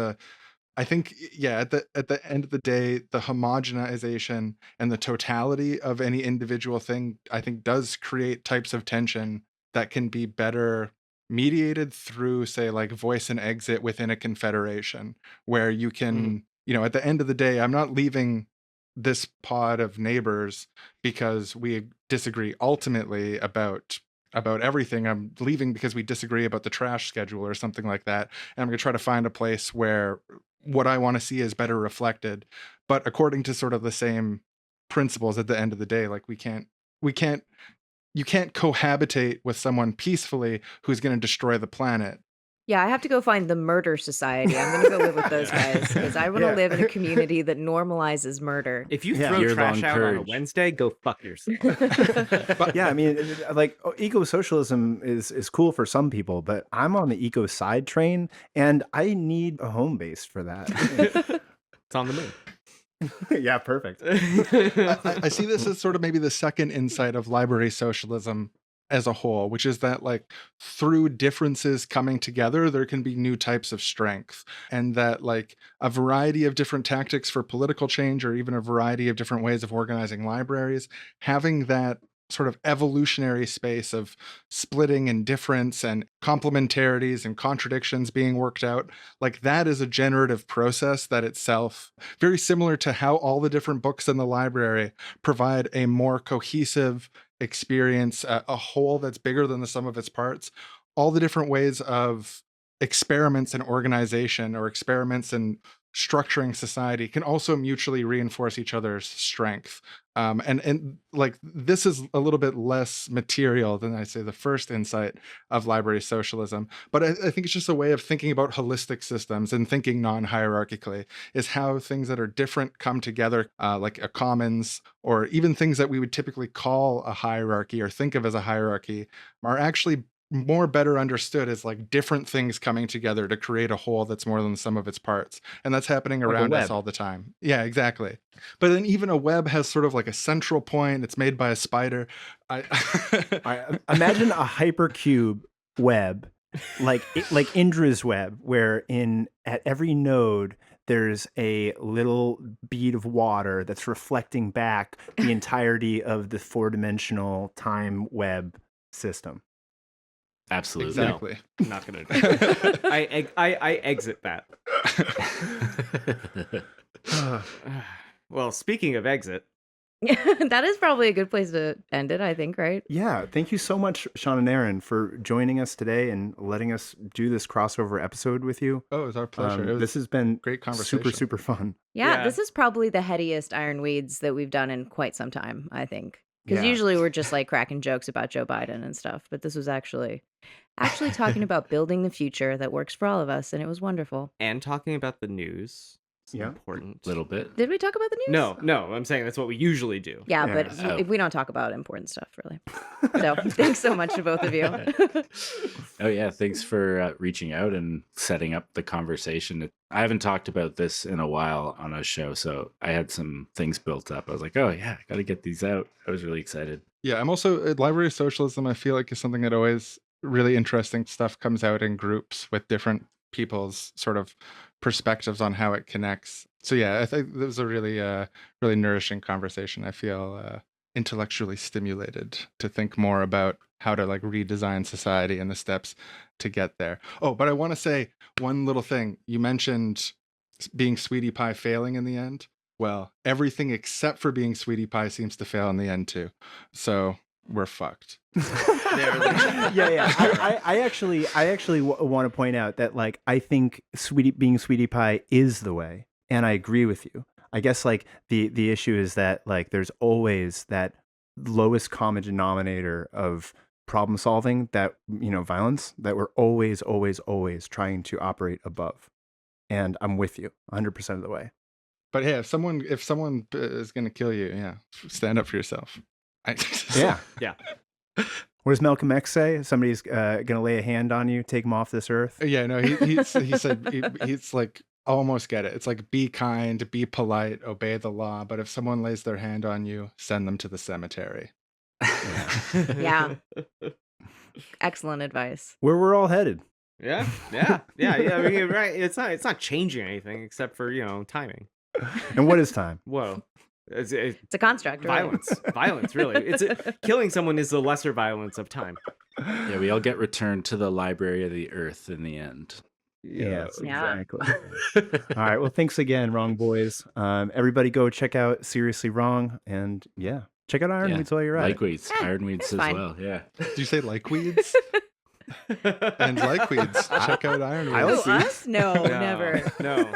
I think, at the end of the day, the homogenization and the totality of any individual thing, I think, does create types of tension that can be better mediated through, say, like voice and exit within a confederation, where you can, at the end of the day, I'm not leaving this pod of neighbors because we disagree ultimately about everything. I'm leaving because we disagree about the trash schedule or something like that. And I'm going to try to find a place where what I want to see is better reflected, but according to sort of the same principles at the end of the day. Like, you can't cohabitate with someone peacefully who's going to destroy the planet. Yeah, I have to go find the murder society. I'm going to go live with those guys because I want to live in a community that normalizes murder. If you throw trash out on a Wednesday, go fuck yourself. But yeah, I mean, like, eco-socialism is cool for some people, but I'm on the eco side train, and I need a home base for that. It's on the moon. Yeah, perfect. I see this as sort of maybe the second insight of library socialism as a whole, which is that like through differences coming together, there can be new types of strength, and that like a variety of different tactics for political change, or even a variety of different ways of organizing libraries, having that sort of evolutionary space of splitting and difference and complementarities and contradictions being worked out, like that is a generative process that itself, very similar to how all the different books in the library provide a more cohesive experience, a whole that's bigger than the sum of its parts. All the different ways of experiments in organization, or experiments in structuring society can also mutually reinforce each other's strength. And like this is a little bit less material than I'd say the first insight of library socialism. But I think it's just a way of thinking about holistic systems and thinking non-hierarchically, is how things that are different come together, like a commons, or even things that we would typically call a hierarchy or think of as a hierarchy, are actually more better understood as like different things coming together to create a whole that's more than the sum of its parts. And that's happening Like a around us web. all the time. Yeah, exactly. But then even a web has sort of like a central point. It's made by a spider. I imagine a hypercube web, like Indra's web, where at every node there's a little bead of water that's reflecting back the entirety of the 4-dimensional time web system. Absolutely. Exactly. I'm not gonna do it. I exit that. Well, speaking of exit, That is probably a good place to end it, I think, right? Yeah, thank you so much, Sean and Aaron, for joining us today and letting us do this crossover episode with you. Oh, it was our pleasure. This has been great conversation. super fun. Yeah, Yeah. this is probably the headiest Ironweeds that we've done in quite some time, I think. Because Yeah. usually we're just like cracking jokes about Joe Biden and stuff, but this was actually talking about building the future that works for all of us, and it was wonderful. and talking about the news. It's Yeah. important. A little bit. Did we talk about the news? No, I'm saying that's what we usually do. Yeah, Yeah. but we don't talk about important stuff, really. So thanks so much to both of you. Oh yeah, thanks for reaching out and setting up the conversation. I haven't talked about this in a while on a show, so I had some things built up. I was like, oh yeah, I got to get these out. I was really excited. Yeah, I'm also Library Socialism. I feel like is something that always really interesting stuff comes out in groups with different people's sort of perspectives on how it connects. So yeah, I think this was a really really nourishing conversation. I feel intellectually stimulated to think more about how to like redesign society and the steps to get there. Oh, but I want to say one little thing. You mentioned being Sweetie Pie failing in the end. Well, everything except for being Sweetie Pie seems to fail in the end too. So we're fucked. Yeah. I actually want to point out that like I think being Sweetie Pie is the way, and I agree with you. I guess like the issue is that like there's always that lowest common denominator of problem solving, that violence, that we're always trying to operate above. And I'm with you 100% of the way. But hey, if someone is going to kill you, yeah, stand up for yourself. Yeah. Yeah. What does Malcolm X say? Somebody's going to lay a hand on you, take him off this earth. Yeah, no, he said he's like, almost get it. It's like, be kind, be polite, obey the law. But if someone lays their hand on you, send them to the cemetery. Yeah. Excellent advice. Where we're all headed. Yeah. I mean, you're right. It's not changing anything except for timing. And what is time? Whoa. It's It's a construct, really. violence, really. Killing someone is the lesser violence of time. Yeah, we all get returned to the library of the earth in the end. Yes, Yeah. exactly. All right. Well, thanks again, Wrong Boys. Everybody go check out Srsly Wrong, and yeah, check out Ironweeds while you're at Like it. weeds, Ironweeds it's as fine. well. Yeah. Did you say like weeds? And like weeds, check out Ironweeds. I Oh, like weeds. us? No, never. No.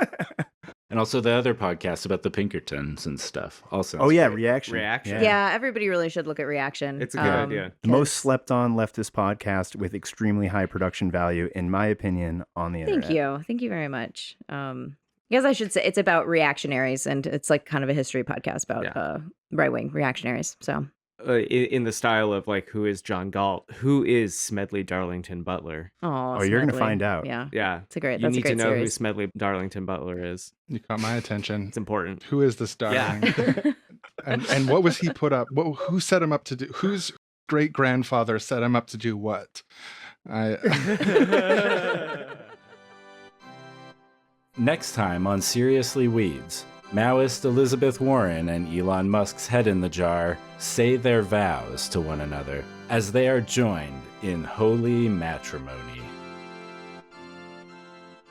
And also the other podcast about the Pinkertons and stuff. Also. Oh yeah, Reaction. Reaction. Yeah, everybody really should look at Reaction. It's a good idea. The most slept on leftist podcast with extremely high production value, in my opinion, on the internet. Thank you very much. Guess I should say it's about reactionaries, and it's like kind of a history podcast about right-wing reactionaries. So In the style of like, who is John Galt? Who is Smedley Darlington Butler? oh, you're gonna Smedley. find out. Yeah, Yeah. it's a great. You That's a need great to know series. who Smedley Darlington Butler is. You caught my attention. It's important. Who is this darling? Yeah. And what was he put up? Who set him up to do? Whose great grandfather set him up to do what? Next time on Seriously Weeds, Maoist Elizabeth Warren and Elon Musk's head in the jar say their vows to one another as they are joined in holy matrimony.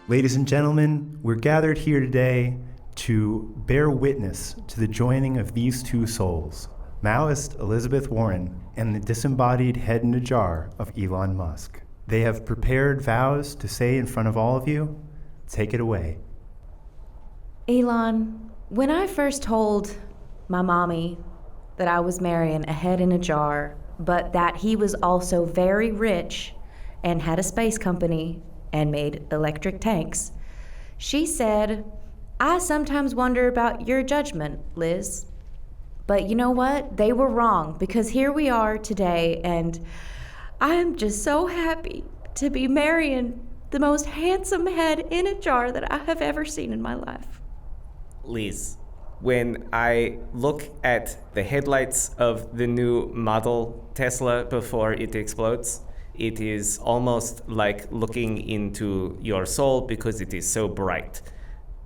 Ladies and gentlemen, we're gathered here today to bear witness to the joining of these two souls, Maoist Elizabeth Warren and the disembodied head in a jar of Elon Musk. They have prepared vows to say in front of all of you. Take it away. Elon, when I first told my mommy that I was marrying a head in a jar, but that he was also very rich and had a space company and made electric tanks, she said, I sometimes wonder about your judgment, Liz. But you know what? They were wrong, because here we are today, and I'm just so happy to be marrying the most handsome head in a jar that I have ever seen in my life. Liz, when I look at the headlights of the new model Tesla before it explodes, it is almost like looking into your soul because it is so bright.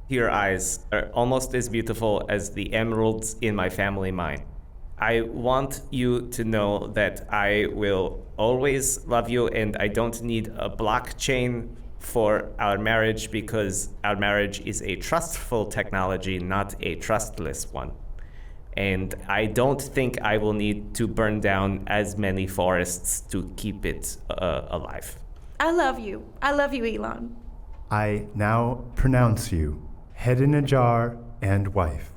Your eyes are almost as beautiful as the emeralds in my family mine. I want you to know that I will always love you, and I don't need a blockchain for our marriage because our marriage is a trustful technology, not a trustless one. And I don't think I will need to burn down as many forests to keep it alive. I love you. I love you, Elon. I now pronounce you head in a jar and wife.